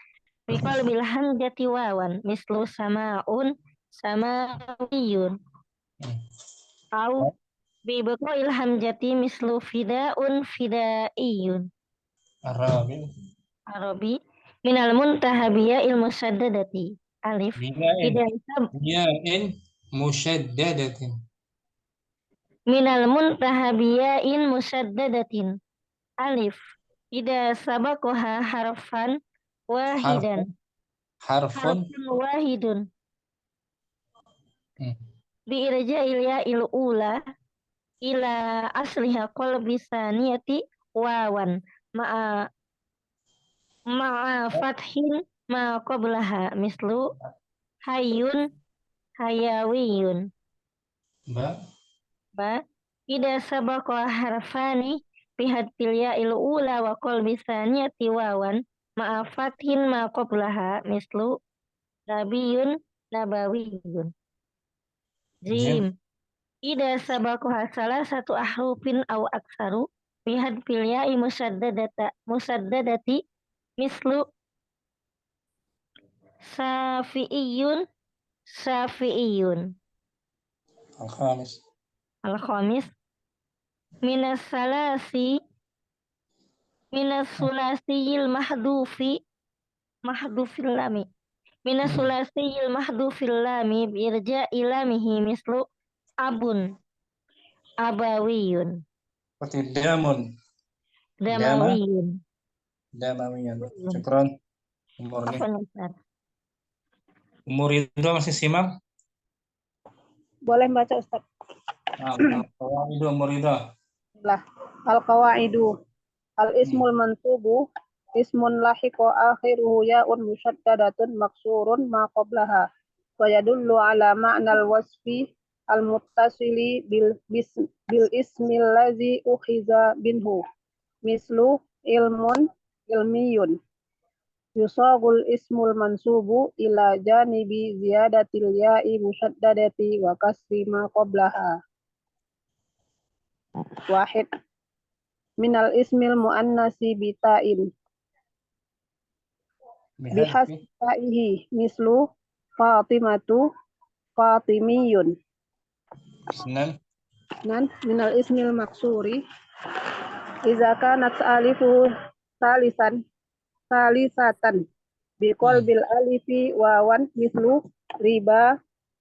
biqalbil hamzati wawan mislu samawiyun au bi ibqa'il hamzati mislu fidaiyun Arabi minal muntahabiyya ilmu saddadati alif Biya'in musyaddadatin minal muntahabiyyain musaddadatin alif ida sabakoha harfan wahidan harfun wahidun Biirja'il ya'il ula ila asliha qalbi saniyati wawan ma'a fathin ma qablaha mislu hayyun hayawiyun. Ba ida sabaqa harfani bihadfil ya'il ula wa qalbi saniyati wawan ma'a fathin ma qablaha mislu nabiyun nabawiyun. Jim ida sabaqa salah satu ahrufin aw aksaru bihadfil ya'i musaddadati mislu safi'iyun safi'iyun. Al-khamis minas sulasiyil mahdufil lami minas sulasiyil mahdufil lami birja'i lamihi mislu abun abawiyun Seperti damun. damawiyun. Damawiyun. Syukron. Umur nih. Afwan Ustaz. Umur itu masih simak? Boleh baca Ustaz. Al-qawaidu umur itu. Al-qawaidu. Al-ismul mansubu ismun lahiqo akhiruhu ya'un musyaddadatun maksurun ma qablaha wa yadullu ala ma'nal wasfi al-muttasili bil ismil ladzi ukhiza binhu mislu ilmun ilmiyun yusagul ismul mansubu ila janibi ziyadatil ya'i musyaddadati wa kasri ma qablaha. Wahid minal ismil muannasi bita'in bihasaihi mislu Fatimatu Fatimiyun. Nan minal ismil maksuri iza kanat alifu salisatan biqalbil alifi wawan mislu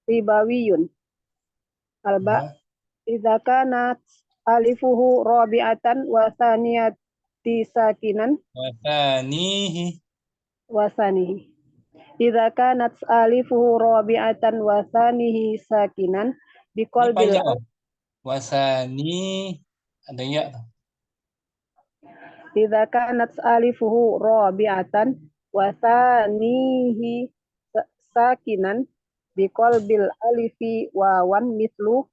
ribawiyun. Alba iza kanat alifuhu rabi'atan wa thaniyati sakinan wasanihi. Idza kanat alifuhu rabi'atan wa thanihi sakinan biqalbil wasani ada ya. Idza kanat alifuhu rabi'atan wa thanihi sakinan biqalbil alifi wawan mislu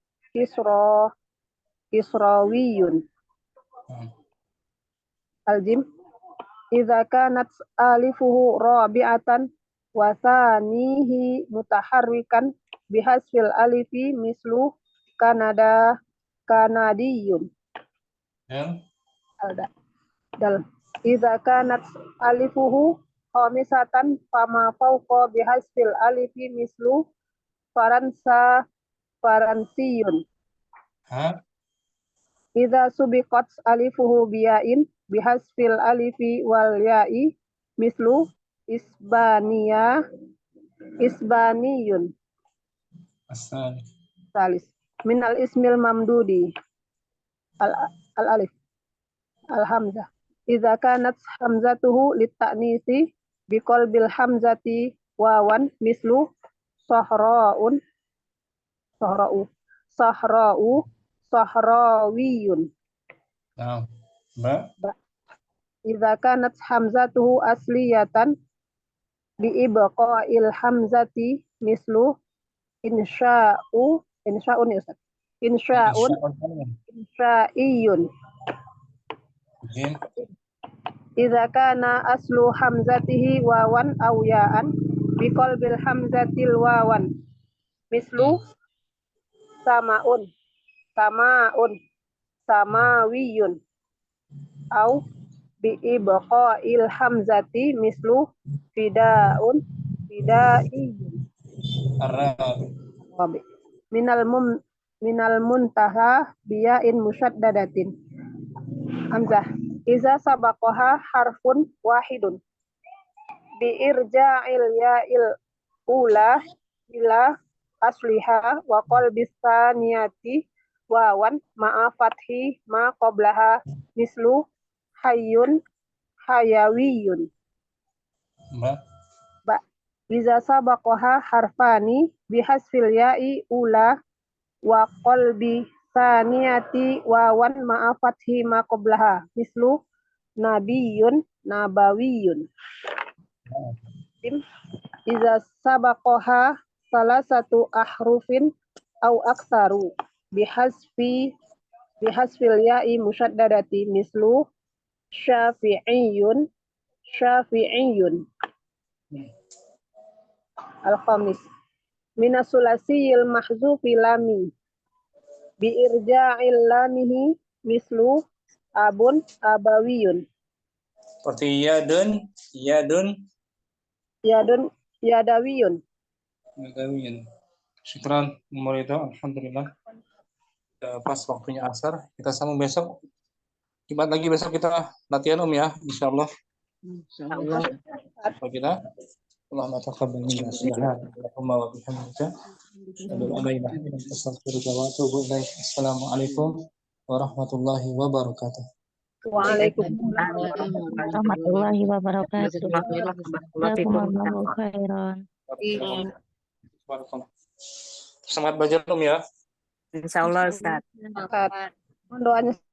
Kisrawiyun. Al-jim idza kanat alifuhu rabi'atan wa thanihi mutaharrikan bihasfil alifi mislu kanadiyun. Dal idza kanat alifuhu khamisatan fama fawqa bihasfil alifi mislu faransiyun. Idza subiqat alifuhu biya'in bihasfil alifi wal ya'i mislu isbaniyun. Salis minal ismil mamdudi al alif al hamzah idza kanat hamzatuhu lit-ta'nisi biqalbil hamzati wawan mislu sahrawiyun. Idza kanat hamzatuhu asliyatan bi ibqa'il hamzati mislu insya'iyun. Idza kana aslu hamzatihi wawan aw ya'an biqalbil hamzatil wawan mislu samawiyun au bi ibqa'il hamzati mislu fidaiyun. Minal muntaha biya'in musyaddadatin. Hamzah iza sabaqaha harfun wahidun bi irja'il ya'il ula ila asliha wa qalbis saniyati wawan ma'a fathi ma qablaha mislu hayyun hayawiyun. Iza sabaqaha harfani bihasfil ya'i ula wa qalbi saniyati wawan ma'a fathi ma qablaha mislu nabiyun nabawiyun. Iza sabaqoha salah satu ahrufin au aksaru bihasfil ya'i musyaddadati mislu syafi'iyun syafi'iyun. Al-khamis minasulasiyil mahzufi lami biirja'il lamihi mislu abun abawiyun. Seperti yadun, Yadun yadawiyun. yadawiyun. Syukran, Muridho. Alhamdulillah. Udah pas waktunya asar. Kita sambung besok. Jumat lagi besok kita latihan ya, insyaallah. Insyaallah. Apa kita? Allahumma taqabbal minna subhanakallahumma wa bihamdika asyhadu an la ilaha illa anta astaghfiruka wa atubu ilaik. Assalamualaikum warahmatullahi wabarakatuh. Waalaikumsalam. Warahmatullahi wabarakatuh. Jazakumullahu khairan. Semangat belajar ya. Insyaallah Ustaz. Doanya